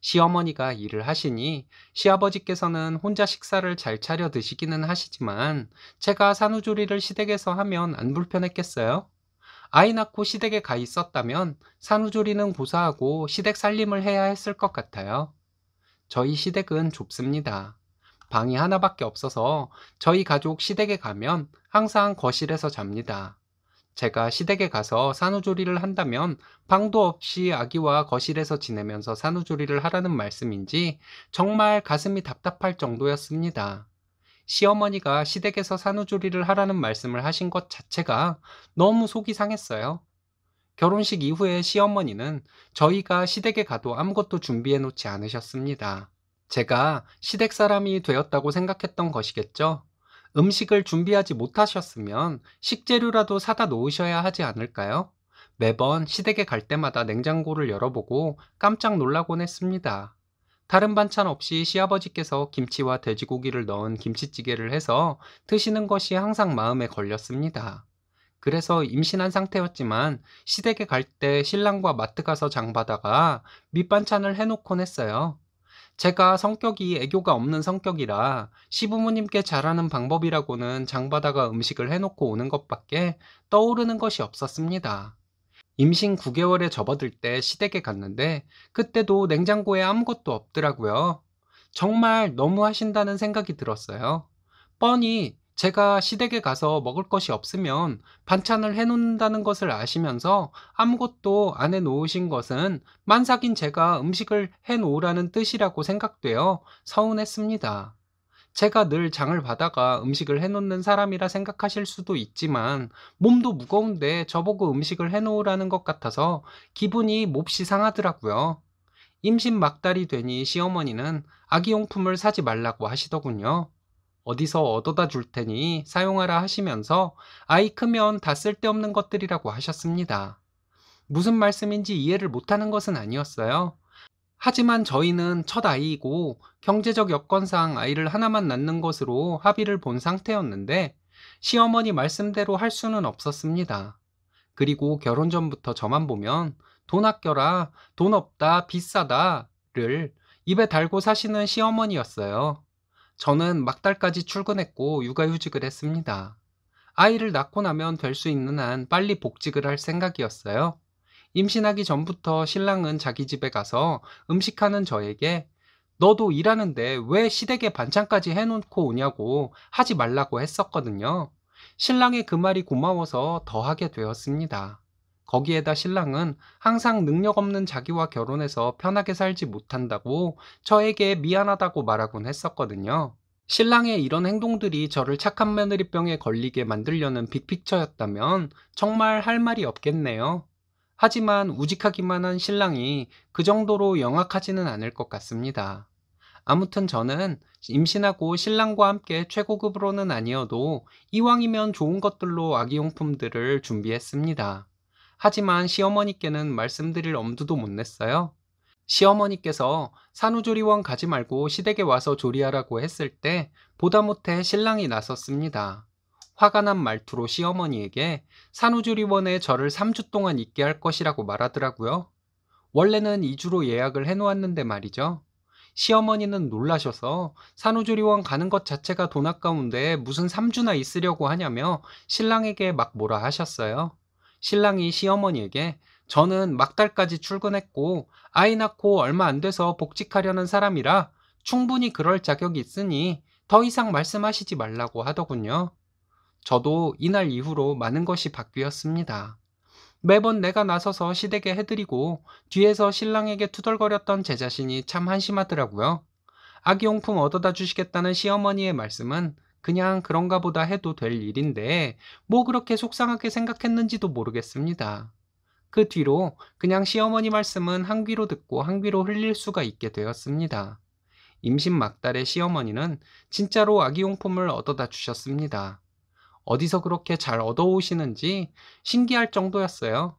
시어머니가 일을 하시니 시아버지께서는 혼자 식사를 잘 차려 드시기는 하시지만 제가 산후조리를 시댁에서 하면 안 불편했겠어요? 아이 낳고 시댁에 가 있었다면 산후조리는 고사하고 시댁 살림을 해야 했을 것 같아요. 저희 시댁은 좁습니다. 방이 하나밖에 없어서 저희 가족 시댁에 가면 항상 거실에서 잡니다. 제가 시댁에 가서 산후조리를 한다면 방도 없이 아기와 거실에서 지내면서 산후조리를 하라는 말씀인지 정말 가슴이 답답할 정도였습니다. 시어머니가 시댁에서 산후조리를 하라는 말씀을 하신 것 자체가 너무 속이 상했어요. 결혼식 이후에 시어머니는 저희가 시댁에 가도 아무것도 준비해 놓지 않으셨습니다. 제가 시댁 사람이 되었다고 생각했던 것이겠죠. 음식을 준비하지 못하셨으면 식재료라도 사다 놓으셔야 하지 않을까요? 매번 시댁에 갈 때마다 냉장고를 열어보고 깜짝 놀라곤 했습니다. 다른 반찬 없이 시아버지께서 김치와 돼지고기를 넣은 김치찌개를 해서 드시는 것이 항상 마음에 걸렸습니다. 그래서 임신한 상태였지만 시댁에 갈 때 신랑과 마트 가서 장 봐다가 밑반찬을 해놓곤 했어요. 제가 성격이 애교가 없는 성격이라 시부모님께 잘하는 방법이라고는 장 봐다가 음식을 해놓고 오는 것밖에 떠오르는 것이 없었습니다. 임신 9개월에 접어들 때 시댁에 갔는데 그때도 냉장고에 아무것도 없더라고요. 정말 너무 하신다는 생각이 들었어요. 뻔히 제가 시댁에 가서 먹을 것이 없으면 반찬을 해놓는다는 것을 아시면서 아무것도 안 해놓으신 것은 만삭인 제가 음식을 해놓으라는 뜻이라고 생각되어 서운했습니다. 제가 늘 장을 봐다가 음식을 해놓는 사람이라 생각하실 수도 있지만 몸도 무거운데 저보고 음식을 해놓으라는 것 같아서 기분이 몹시 상하더라고요. 임신 막달이 되니 시어머니는 아기용품을 사지 말라고 하시더군요. 어디서 얻어다 줄 테니 사용하라 하시면서 아이 크면 다 쓸데없는 것들이라고 하셨습니다. 무슨 말씀인지 이해를 못하는 것은 아니었어요. 하지만 저희는 첫 아이이고 경제적 여건상 아이를 하나만 낳는 것으로 합의를 본 상태였는데 시어머니 말씀대로 할 수는 없었습니다. 그리고 결혼 전부터 저만 보면 돈 아껴라, 돈 없다, 비싸다를 입에 달고 사시는 시어머니였어요. 저는 막달까지 출근했고 육아휴직을 했습니다. 아이를 낳고 나면 될 수 있는 한 빨리 복직을 할 생각이었어요. 임신하기 전부터 신랑은 자기 집에 가서 음식하는 저에게 너도 일하는데 왜 시댁에 반찬까지 해놓고 오냐고 하지 말라고 했었거든요. 신랑의 그 말이 고마워서 더 하게 되었습니다. 거기에다 신랑은 항상 능력 없는 자기와 결혼해서 편하게 살지 못한다고 저에게 미안하다고 말하곤 했었거든요. 신랑의 이런 행동들이 저를 착한 며느리병에 걸리게 만들려는 빅픽처였다면 정말 할 말이 없겠네요. 하지만 우직하기만 한 신랑이 그 정도로 영악하지는 않을 것 같습니다. 아무튼 저는 임신하고 신랑과 함께 최고급으로는 아니어도 이왕이면 좋은 것들로 아기용품들을 준비했습니다. 하지만 시어머니께는 말씀드릴 엄두도 못 냈어요. 시어머니께서 산후조리원 가지 말고 시댁에 와서 조리하라고 했을 때 보다 못해 신랑이 나섰습니다. 화가 난 말투로 시어머니에게 산후조리원에 저를 3주 동안 있게 할 것이라고 말하더라고요. 원래는 2주로 예약을 해놓았는데 말이죠. 시어머니는 놀라셔서 산후조리원 가는 것 자체가 돈 아까운데 무슨 3주나 있으려고 하냐며 신랑에게 막 뭐라 하셨어요. 신랑이 시어머니에게 저는 막달까지 출근했고 아이 낳고 얼마 안 돼서 복직하려는 사람이라 충분히 그럴 자격이 있으니 더 이상 말씀하시지 말라고 하더군요. 저도 이날 이후로 많은 것이 바뀌었습니다. 매번 내가 나서서 시댁에 해드리고 뒤에서 신랑에게 투덜거렸던 제 자신이 참 한심하더라고요. 아기용품 얻어다 주시겠다는 시어머니의 말씀은 그냥 그런가 보다 해도 될 일인데 뭐 그렇게 속상하게 생각했는지도 모르겠습니다. 그 뒤로 그냥 시어머니 말씀은 한 귀로 듣고 한 귀로 흘릴 수가 있게 되었습니다. 임신 막달에 시어머니는 진짜로 아기용품을 얻어다 주셨습니다. 어디서 그렇게 잘 얻어오시는지 신기할 정도였어요.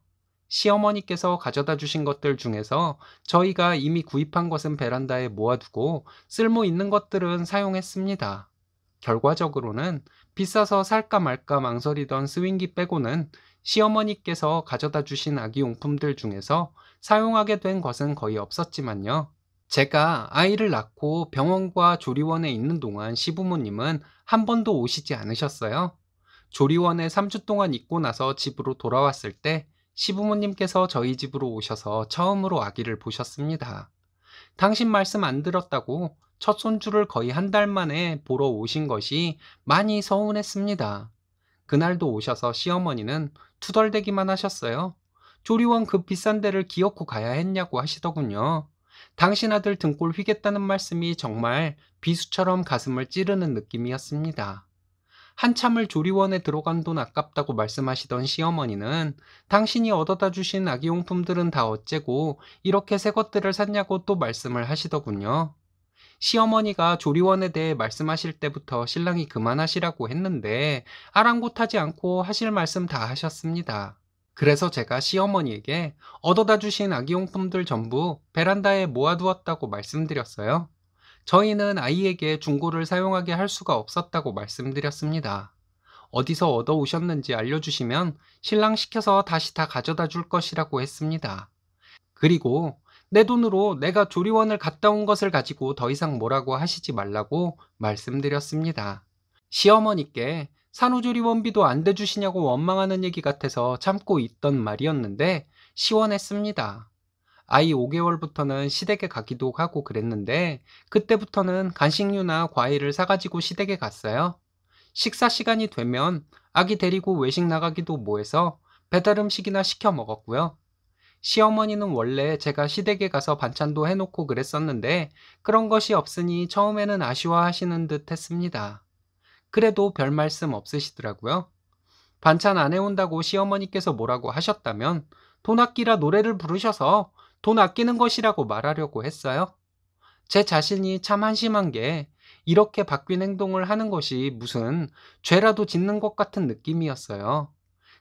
시어머니께서 가져다 주신 것들 중에서 저희가 이미 구입한 것은 베란다에 모아두고 쓸모 있는 것들은 사용했습니다. 결과적으로는 비싸서 살까 말까 망설이던 스윙기 빼고는 시어머니께서 가져다 주신 아기용품들 중에서 사용하게 된 것은 거의 없었지만요. 제가 아이를 낳고 병원과 조리원에 있는 동안 시부모님은 한 번도 오시지 않으셨어요. 조리원에 3주 동안 있고 나서 집으로 돌아왔을 때 시부모님께서 저희 집으로 오셔서 처음으로 아기를 보셨습니다. 당신 말씀 안 들었다고 첫 손주를 거의 한 달 만에 보러 오신 것이 많이 서운했습니다. 그날도 오셔서 시어머니는 투덜대기만 하셨어요. 조리원 그 비싼 데를 기어코 가야 했냐고 하시더군요. 당신 아들 등골 휘겠다는 말씀이 정말 비수처럼 가슴을 찌르는 느낌이었습니다. 한참을 조리원에 들어간 돈 아깝다고 말씀하시던 시어머니는 당신이 얻어다 주신 아기용품들은 다 어째고 이렇게 새 것들을 샀냐고 또 말씀을 하시더군요. 시어머니가 조리원에 대해 말씀하실 때부터 신랑이 그만하시라고 했는데 아랑곳하지 않고 하실 말씀 다 하셨습니다. 그래서 제가 시어머니에게 얻어다 주신 아기용품들 전부 베란다에 모아두었다고 말씀드렸어요. 저희는 아이에게 중고를 사용하게 할 수가 없었다고 말씀드렸습니다. 어디서 얻어오셨는지 알려주시면 신랑 시켜서 다시 다 가져다 줄 것이라고 했습니다. 그리고 내 돈으로 내가 조리원을 갔다 온 것을 가지고 더 이상 뭐라고 하시지 말라고 말씀드렸습니다. 시어머니께 산후조리원비도 안 대주시냐고 원망하는 얘기 같아서 참고 있던 말이었는데 시원했습니다. 아이 5개월부터는 시댁에 가기도 하고 그랬는데 그때부터는 간식류나 과일을 사가지고 시댁에 갔어요. 식사 시간이 되면 아기 데리고 외식 나가기도 뭐해서 배달 음식이나 시켜 먹었고요. 시어머니는 원래 제가 시댁에 가서 반찬도 해놓고 그랬었는데 그런 것이 없으니 처음에는 아쉬워하시는 듯 했습니다. 그래도 별 말씀 없으시더라고요. 반찬 안 해온다고 시어머니께서 뭐라고 하셨다면 돈 아끼라 노래를 부르셔서 돈 아끼는 것이라고 말하려고 했어요. 제 자신이 참 한심한 게 이렇게 바뀐 행동을 하는 것이 무슨 죄라도 짓는 것 같은 느낌이었어요.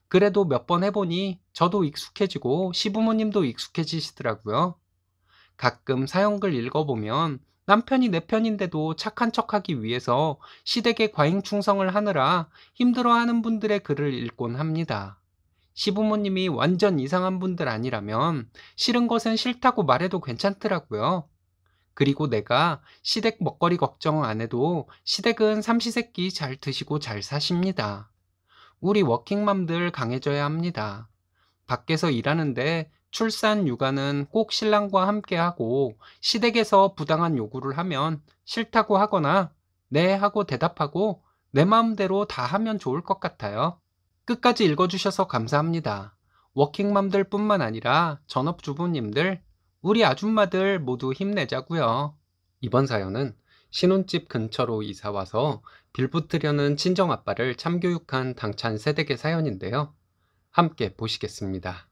그래도 몇 번 해보니 저도 익숙해지고 시부모님도 익숙해지시더라고요. 가끔 사연글 읽어보면 남편이 내 편인데도 착한 척하기 위해서 시댁에 과잉 충성을 하느라 힘들어하는 분들의 글을 읽곤 합니다. 시부모님이 완전 이상한 분들 아니라면 싫은 것은 싫다고 말해도 괜찮더라고요. 그리고 내가 시댁 먹거리 걱정 안 해도 시댁은 삼시세끼 잘 드시고 잘 사십니다. 우리 워킹맘들 강해져야 합니다. 밖에서 일하는데 출산, 육아는 꼭 신랑과 함께 하고 시댁에서 부당한 요구를 하면 싫다고 하거나 네 하고 대답하고 내 마음대로 다 하면 좋을 것 같아요. 끝까지 읽어주셔서 감사합니다. 워킹맘들 뿐만 아니라 전업주부님들, 우리 아줌마들 모두 힘내자고요. 이번 사연은 신혼집 근처로 이사와서 빌붙으려는 친정아빠를 참교육한 당찬 세댁의 사연인데요. 함께 보시겠습니다.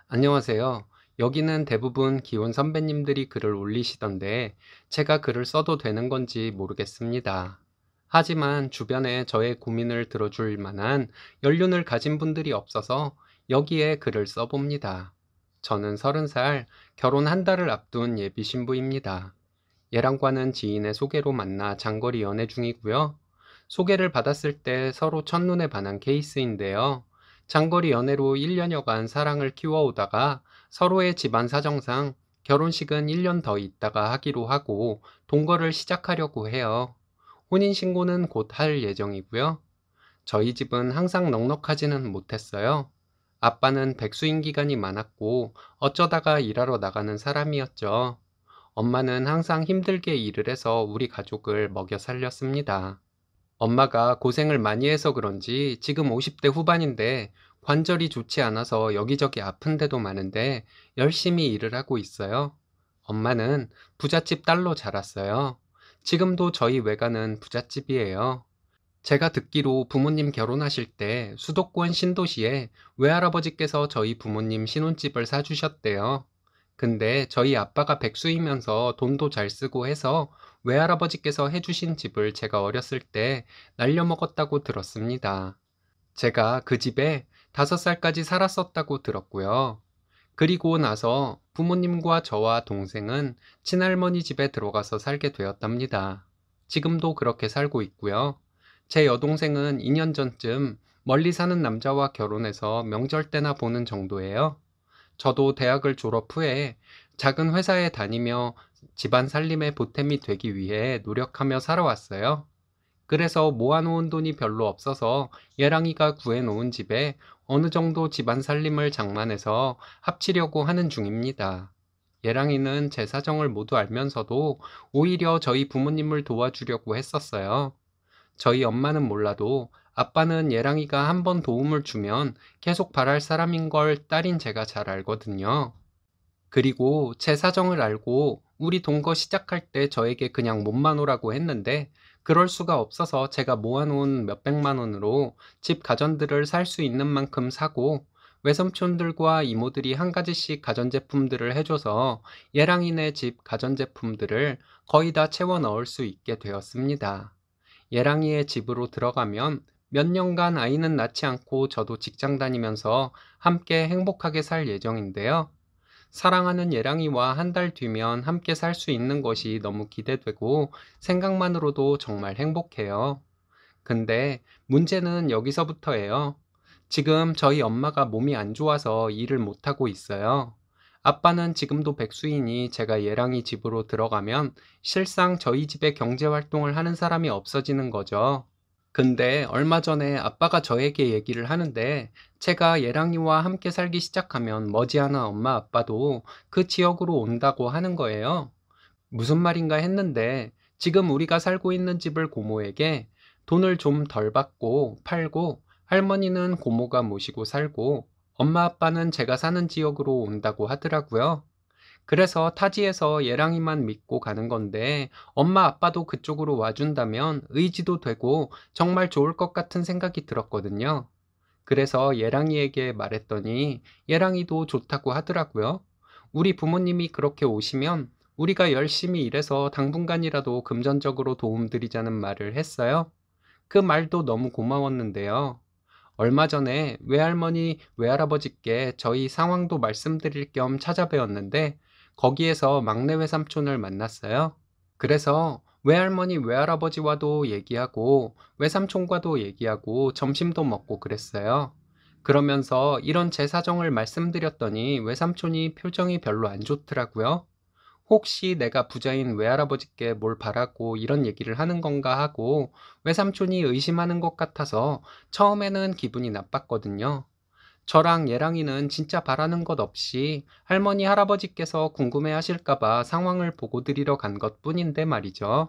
안녕하세요. 여기는 대부분 기혼 선배님들이 글을 올리시던데 제가 글을 써도 되는 건지 모르겠습니다. 하지만 주변에 저의 고민을 들어줄 만한 연륜을 가진 분들이 없어서 여기에 글을 써봅니다. 저는 30살, 결혼 한 달을 앞둔 예비 신부입니다. 얘랑과는 지인의 소개로 만나 장거리 연애 중이고요. 소개를 받았을 때 서로 첫눈에 반한 케이스인데요. 장거리 연애로 1년여간 사랑을 키워오다가 서로의 집안 사정상 결혼식은 1년 더 있다가 하기로 하고 동거를 시작하려고 해요. 혼인신고는 곧 할 예정이고요. 저희 집은 항상 넉넉하지는 못했어요. 아빠는 백수인 기간이 많았고 어쩌다가 일하러 나가는 사람이었죠. 엄마는 항상 힘들게 일을 해서 우리 가족을 먹여 살렸습니다. 엄마가 고생을 많이 해서 그런지 지금 50대 후반인데 관절이 좋지 않아서 여기저기 아픈 데도 많은데 열심히 일을 하고 있어요. 엄마는 부잣집 딸로 자랐어요. 지금도 저희 외가는 부잣집이에요. 제가 듣기로 부모님 결혼하실 때 수도권 신도시에 외할아버지께서 저희 부모님 신혼집을 사주셨대요. 근데 저희 아빠가 백수이면서 돈도 잘 쓰고 해서 외할아버지께서 해주신 집을 제가 어렸을 때 날려먹었다고 들었습니다. 제가 그 집에 5살까지 살았었다고 들었고요. 그리고 나서 부모님과 저와 동생은 친할머니 집에 들어가서 살게 되었답니다. 지금도 그렇게 살고 있고요. 제 여동생은 2년 전쯤 멀리 사는 남자와 결혼해서 명절 때나 보는 정도예요. 저도 대학을 졸업 후에 작은 회사에 다니며 집안 살림의 보탬이 되기 위해 노력하며 살아왔어요. 그래서 모아놓은 돈이 별로 없어서 예랑이가 구해놓은 집에 어느 정도 집안 살림을 장만해서 합치려고 하는 중입니다. 예랑이는 제 사정을 모두 알면서도 오히려 저희 부모님을 도와주려고 했었어요. 저희 엄마는 몰라도 아빠는 예랑이가 한번 도움을 주면 계속 바랄 사람인 걸 딸인 제가 잘 알거든요. 그리고 제 사정을 알고 우리 동거 시작할 때 저에게 그냥 몸만 오라고 했는데 그럴 수가 없어서 제가 모아놓은 몇백만 원으로 집 가전들을 살 수 있는 만큼 사고 외삼촌들과 이모들이 한 가지씩 가전제품들을 해줘서 예랑이네 집 가전제품들을 거의 다 채워 넣을 수 있게 되었습니다. 예랑이의 집으로 들어가면 몇 년간 아이는 낳지 않고 저도 직장 다니면서 함께 행복하게 살 예정인데요. 사랑하는 예랑이와 한 달 뒤면 함께 살 수 있는 것이 너무 기대되고 생각만으로도 정말 행복해요. 근데 문제는 여기서부터예요. 지금 저희 엄마가 몸이 안 좋아서 일을 못하고 있어요. 아빠는 지금도 백수이니 제가 얘랑이 집으로 들어가면 실상 저희 집에 경제 활동을 하는 사람이 없어지는 거죠. 근데 얼마 전에 아빠가 저에게 얘기를 하는데 제가 얘랑이와 함께 살기 시작하면 머지않아 엄마 아빠도 그 지역으로 온다고 하는 거예요. 무슨 말인가 했는데 지금 우리가 살고 있는 집을 고모에게 돈을 좀 덜 받고 팔고 할머니는 고모가 모시고 살고 엄마 아빠는 제가 사는 지역으로 온다고 하더라고요. 그래서 타지에서 예랑이만 믿고 가는 건데 엄마 아빠도 그쪽으로 와준다면 의지도 되고 정말 좋을 것 같은 생각이 들었거든요. 그래서 예랑이에게 말했더니 예랑이도 좋다고 하더라고요. 우리 부모님이 그렇게 오시면 우리가 열심히 일해서 당분간이라도 금전적으로 도움드리자는 말을 했어요. 그 말도 너무 고마웠는데요. 얼마 전에 외할머니, 외할아버지께 저희 상황도 말씀드릴 겸 찾아뵈었는데 거기에서 막내 외삼촌을 만났어요. 그래서 외할머니, 외할아버지와도 얘기하고 외삼촌과도 얘기하고 점심도 먹고 그랬어요. 그러면서 이런 제 사정을 말씀드렸더니 외삼촌이 표정이 별로 안 좋더라고요. 혹시 내가 부자인 외할아버지께 뭘 바라고 이런 얘기를 하는 건가 하고 외삼촌이 의심하는 것 같아서 처음에는 기분이 나빴거든요. 저랑 예랑이는 진짜 바라는 것 없이 할머니, 할아버지께서 궁금해 하실까봐 상황을 보고 드리러 간 것 뿐인데 말이죠.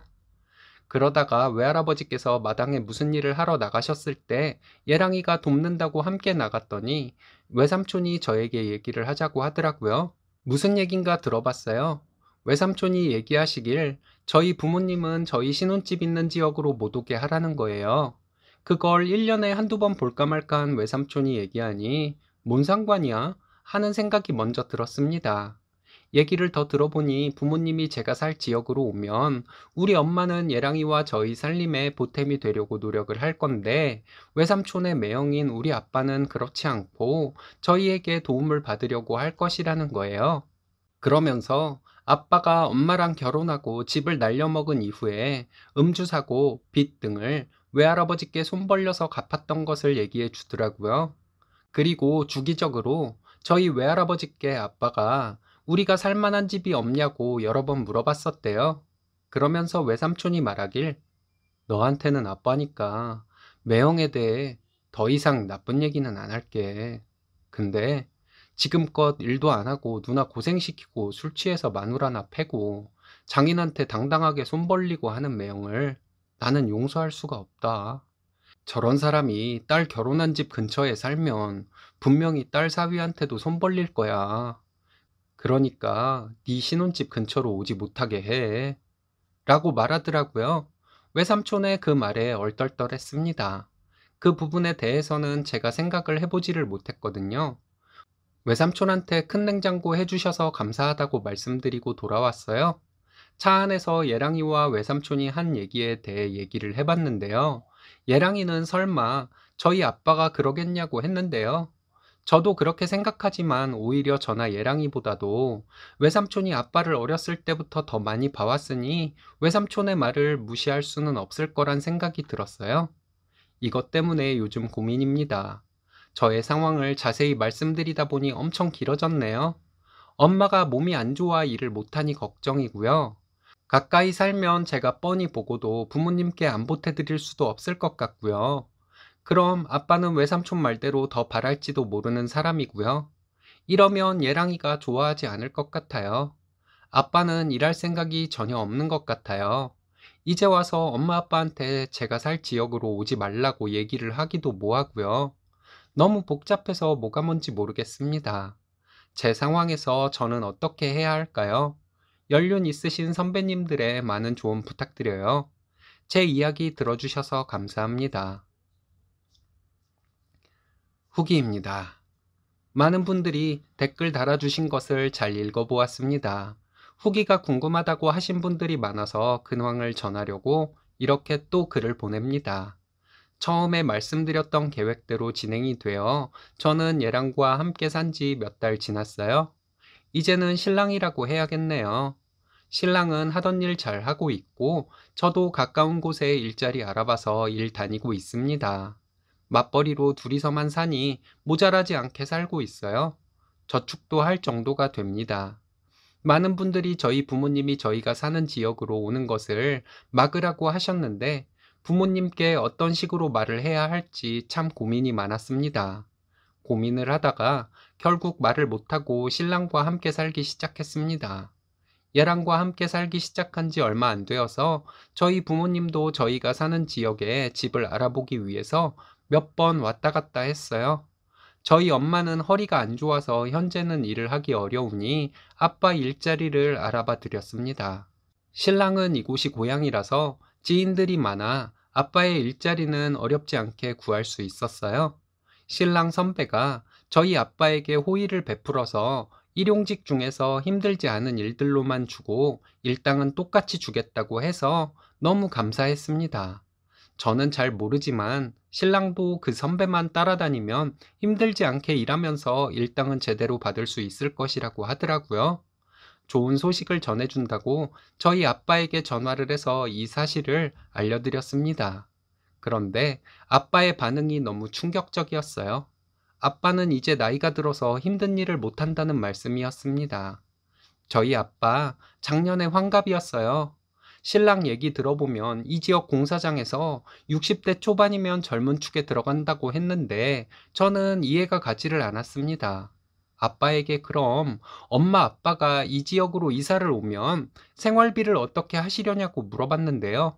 그러다가 외할아버지께서 마당에 무슨 일을 하러 나가셨을 때 예랑이가 돕는다고 함께 나갔더니 외삼촌이 저에게 얘기를 하자고 하더라고요. 무슨 얘긴가 들어봤어요. 외삼촌이 얘기하시길 저희 부모님은 저희 신혼집 있는 지역으로 못 오게 하라는 거예요. 그걸 1년에 한두 번 볼까 말까 한 외삼촌이 얘기하니 뭔 상관이야? 하는 생각이 먼저 들었습니다. 얘기를 더 들어보니 부모님이 제가 살 지역으로 오면 우리 엄마는 예랑이와 저희 살림에 보탬이 되려고 노력을 할 건데 외삼촌의 매형인 우리 아빠는 그렇지 않고 저희에게 도움을 받으려고 할 것이라는 거예요. 그러면서 아빠가 엄마랑 결혼하고 집을 날려먹은 이후에 음주 사고, 빚 등을 외할아버지께 손 벌려서 갚았던 것을 얘기해 주더라고요. 그리고 주기적으로 저희 외할아버지께 아빠가 우리가 살 만한 집이 없냐고 여러 번 물어봤었대요. 그러면서 외삼촌이 말하길 너한테는 아빠니까 매형에 대해 더 이상 나쁜 얘기는 안 할게. 근데 지금껏 일도 안 하고 누나 고생시키고 술 취해서 마누라나 패고 장인한테 당당하게 손 벌리고 하는 매형을 나는 용서할 수가 없다. 저런 사람이 딸 결혼한 집 근처에 살면 분명히 딸 사위한테도 손 벌릴 거야. 그러니까 네 신혼집 근처로 오지 못하게 해. 라고 말하더라고요. 외삼촌의 그 말에 얼떨떨했습니다. 그 부분에 대해서는 제가 생각을 해보지를 못했거든요. 외삼촌한테 큰 냉장고 해주셔서 감사하다고 말씀드리고 돌아왔어요. 차 안에서 예랑이와 외삼촌이 한 얘기에 대해 얘기를 해봤는데요. 예랑이는 설마 저희 아빠가 그러겠냐고 했는데요. 저도 그렇게 생각하지만 오히려 저나 예랑이보다도 외삼촌이 아빠를 어렸을 때부터 더 많이 봐왔으니 외삼촌의 말을 무시할 수는 없을 거란 생각이 들었어요. 이것 때문에 요즘 고민입니다. 저의 상황을 자세히 말씀드리다 보니 엄청 길어졌네요. 엄마가 몸이 안 좋아 일을 못하니 걱정이고요. 가까이 살면 제가 뻔히 보고도 부모님께 안 보태드릴 수도 없을 것 같고요. 그럼 아빠는 외삼촌 말대로 더 바랄지도 모르는 사람이고요. 이러면 예랑이가 좋아하지 않을 것 같아요. 아빠는 일할 생각이 전혀 없는 것 같아요. 이제 와서 엄마 아빠한테 제가 살 지역으로 오지 말라고 얘기를 하기도 뭐하고요. 너무 복잡해서 뭐가 뭔지 모르겠습니다. 제 상황에서 저는 어떻게 해야 할까요? 연륜 있으신 선배님들의 많은 조언 부탁드려요. 제 이야기 들어주셔서 감사합니다. 후기입니다. 많은 분들이 댓글 달아주신 것을 잘 읽어보았습니다. 후기가 궁금하다고 하신 분들이 많아서 근황을 전하려고 이렇게 또 글을 보냅니다. 처음에 말씀드렸던 계획대로 진행이 되어 저는 얘랑과 함께 산지 몇 달 지났어요. 이제는 신랑이라고 해야겠네요. 신랑은 하던 일 잘 하고 있고, 저도 가까운 곳에 일자리 알아봐서 일 다니고 있습니다. 맞벌이로 둘이서만 사니 모자라지 않게 살고 있어요. 저축도 할 정도가 됩니다. 많은 분들이 저희 부모님이 저희가 사는 지역으로 오는 것을 막으라고 하셨는데, 부모님께 어떤 식으로 말을 해야 할지 참 고민이 많았습니다. 고민을 하다가 결국 말을 못하고 신랑과 함께 살기 시작했습니다. 얘랑과 함께 살기 시작한 지 얼마 안 되어서 저희 부모님도 저희가 사는 지역에 집을 알아보기 위해서 몇 번 왔다 갔다 했어요. 저희 엄마는 허리가 안 좋아서 현재는 일을 하기 어려우니 아빠 일자리를 알아봐 드렸습니다. 신랑은 이곳이 고향이라서 지인들이 많아 아빠의 일자리는 어렵지 않게 구할 수 있었어요. 신랑 선배가 저희 아빠에게 호의를 베풀어서 일용직 중에서 힘들지 않은 일들로만 주고 일당은 똑같이 주겠다고 해서 너무 감사했습니다. 저는 잘 모르지만 신랑도 그 선배만 따라다니면 힘들지 않게 일하면서 일당은 제대로 받을 수 있을 것이라고 하더라고요. 좋은 소식을 전해준다고 저희 아빠에게 전화를 해서 이 사실을 알려드렸습니다. 그런데 아빠의 반응이 너무 충격적이었어요. 아빠는 이제 나이가 들어서 힘든 일을 못한다는 말씀이었습니다. 저희 아빠 작년에 환갑이었어요. 신랑 얘기 들어보면 이 지역 공사장에서 60대 초반이면 젊은 축에 들어간다고 했는데 저는 이해가 가지를 않았습니다. 아빠에게 그럼 엄마 아빠가 이 지역으로 이사를 오면 생활비를 어떻게 하시려냐고 물어봤는데요.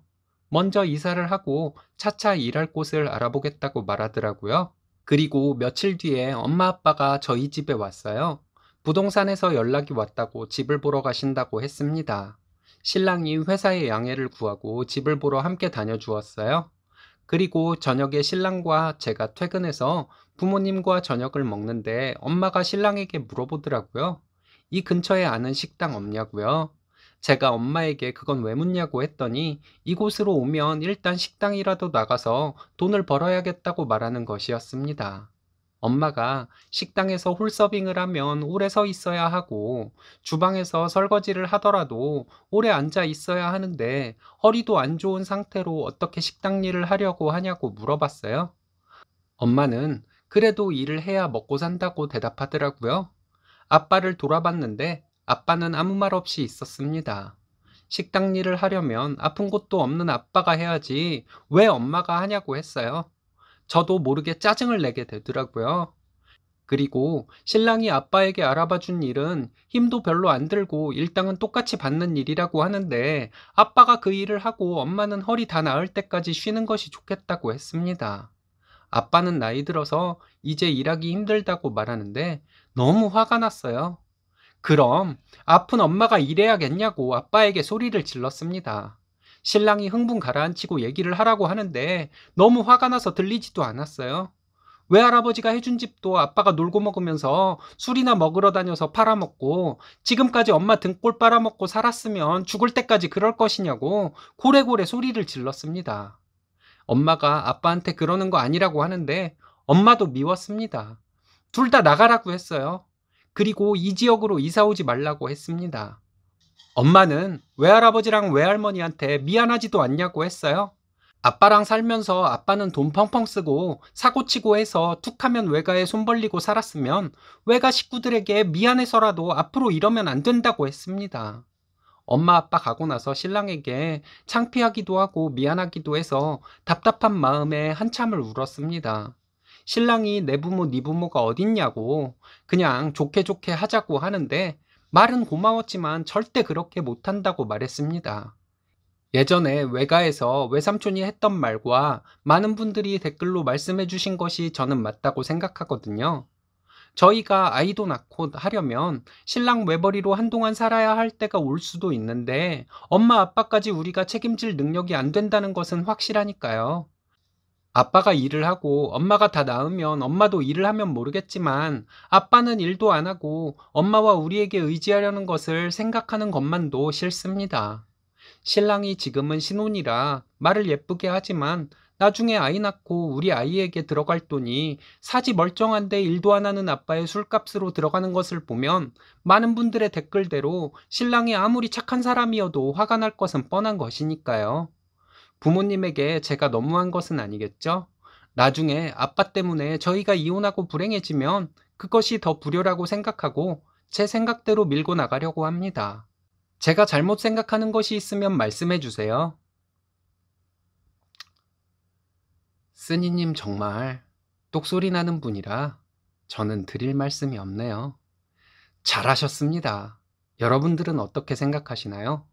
먼저 이사를 하고 차차 일할 곳을 알아보겠다고 말하더라고요. 그리고 며칠 뒤에 엄마 아빠가 저희 집에 왔어요. 부동산에서 연락이 왔다고 집을 보러 가신다고 했습니다. 신랑이 회사에 양해를 구하고 집을 보러 함께 다녀주었어요. 그리고 저녁에 신랑과 제가 퇴근해서 부모님과 저녁을 먹는데 엄마가 신랑에게 물어보더라고요. 이 근처에 아는 식당 없냐고요? 제가 엄마에게 그건 왜 묻냐고 했더니 이곳으로 오면 일단 식당이라도 나가서 돈을 벌어야겠다고 말하는 것이었습니다. 엄마가 식당에서 홀서빙을 하면 오래 서 있어야 하고 주방에서 설거지를 하더라도 오래 앉아 있어야 하는데 허리도 안 좋은 상태로 어떻게 식당 일을 하려고 하냐고 물어봤어요. 엄마는 그래도 일을 해야 먹고 산다고 대답하더라고요. 아빠를 돌아봤는데 아빠는 아무 말 없이 있었습니다. 식당 일을 하려면 아픈 곳도 없는 아빠가 해야지 왜 엄마가 하냐고 했어요. 저도 모르게 짜증을 내게 되더라고요. 그리고 신랑이 아빠에게 알아봐 준 일은 힘도 별로 안 들고 일당은 똑같이 받는 일이라고 하는데 아빠가 그 일을 하고 엄마는 허리 다 나을 때까지 쉬는 것이 좋겠다고 했습니다. 아빠는 나이 들어서 이제 일하기 힘들다고 말하는데 너무 화가 났어요. 그럼 아픈 엄마가 일해야겠냐고 아빠에게 소리를 질렀습니다. 신랑이 흥분 가라앉히고 얘기를 하라고 하는데 너무 화가 나서 들리지도 않았어요. 외할아버지가 해준 집도 아빠가 놀고 먹으면서 술이나 먹으러 다녀서 팔아먹고 지금까지 엄마 등골 빨아먹고 살았으면 죽을 때까지 그럴 것이냐고 고래고래 소리를 질렀습니다. 엄마가 아빠한테 그러는 거 아니라고 하는데 엄마도 미웠습니다. 둘 다 나가라고 했어요. 그리고 이 지역으로 이사 오지 말라고 했습니다. 엄마는 외할아버지랑 외할머니한테 미안하지도 않냐고 했어요. 아빠랑 살면서 아빠는 돈 펑펑 쓰고 사고치고 해서 툭하면 외가에 손 벌리고 살았으면 외가 식구들에게 미안해서라도 앞으로 이러면 안 된다고 했습니다. 엄마 아빠 가고 나서 신랑에게 창피하기도 하고 미안하기도 해서 답답한 마음에 한참을 울었습니다. 신랑이 내 부모 네 부모가 어딨냐고 그냥 좋게 좋게 하자고 하는데 말은 고마웠지만 절대 그렇게 못한다고 말했습니다. 예전에 외가에서 외삼촌이 했던 말과 많은 분들이 댓글로 말씀해 주신 것이 저는 맞다고 생각하거든요. 저희가 아이도 낳고 하려면 신랑 외벌이로 한동안 살아야 할 때가 올 수도 있는데 엄마 아빠까지 우리가 책임질 능력이 안 된다는 것은 확실하니까요. 아빠가 일을 하고 엄마가 다 낳으면 엄마도 일을 하면 모르겠지만 아빠는 일도 안 하고 엄마와 우리에게 의지하려는 것을 생각하는 것만도 싫습니다. 신랑이 지금은 신혼이라 말을 예쁘게 하지만 나중에 아이 낳고 우리 아이에게 들어갈 돈이 사지 멀쩡한데 일도 안 하는 아빠의 술값으로 들어가는 것을 보면 많은 분들의 댓글대로 신랑이 아무리 착한 사람이어도 화가 날 것은 뻔한 것이니까요. 부모님에게 제가 너무한 것은 아니겠죠? 나중에 아빠 때문에 저희가 이혼하고 불행해지면 그것이 더 불효라고 생각하고 제 생각대로 밀고 나가려고 합니다. 제가 잘못 생각하는 것이 있으면 말씀해 주세요. 쓰니님 정말 똑소리 나는 분이라 저는 드릴 말씀이 없네요. 잘하셨습니다. 여러분들은 어떻게 생각하시나요?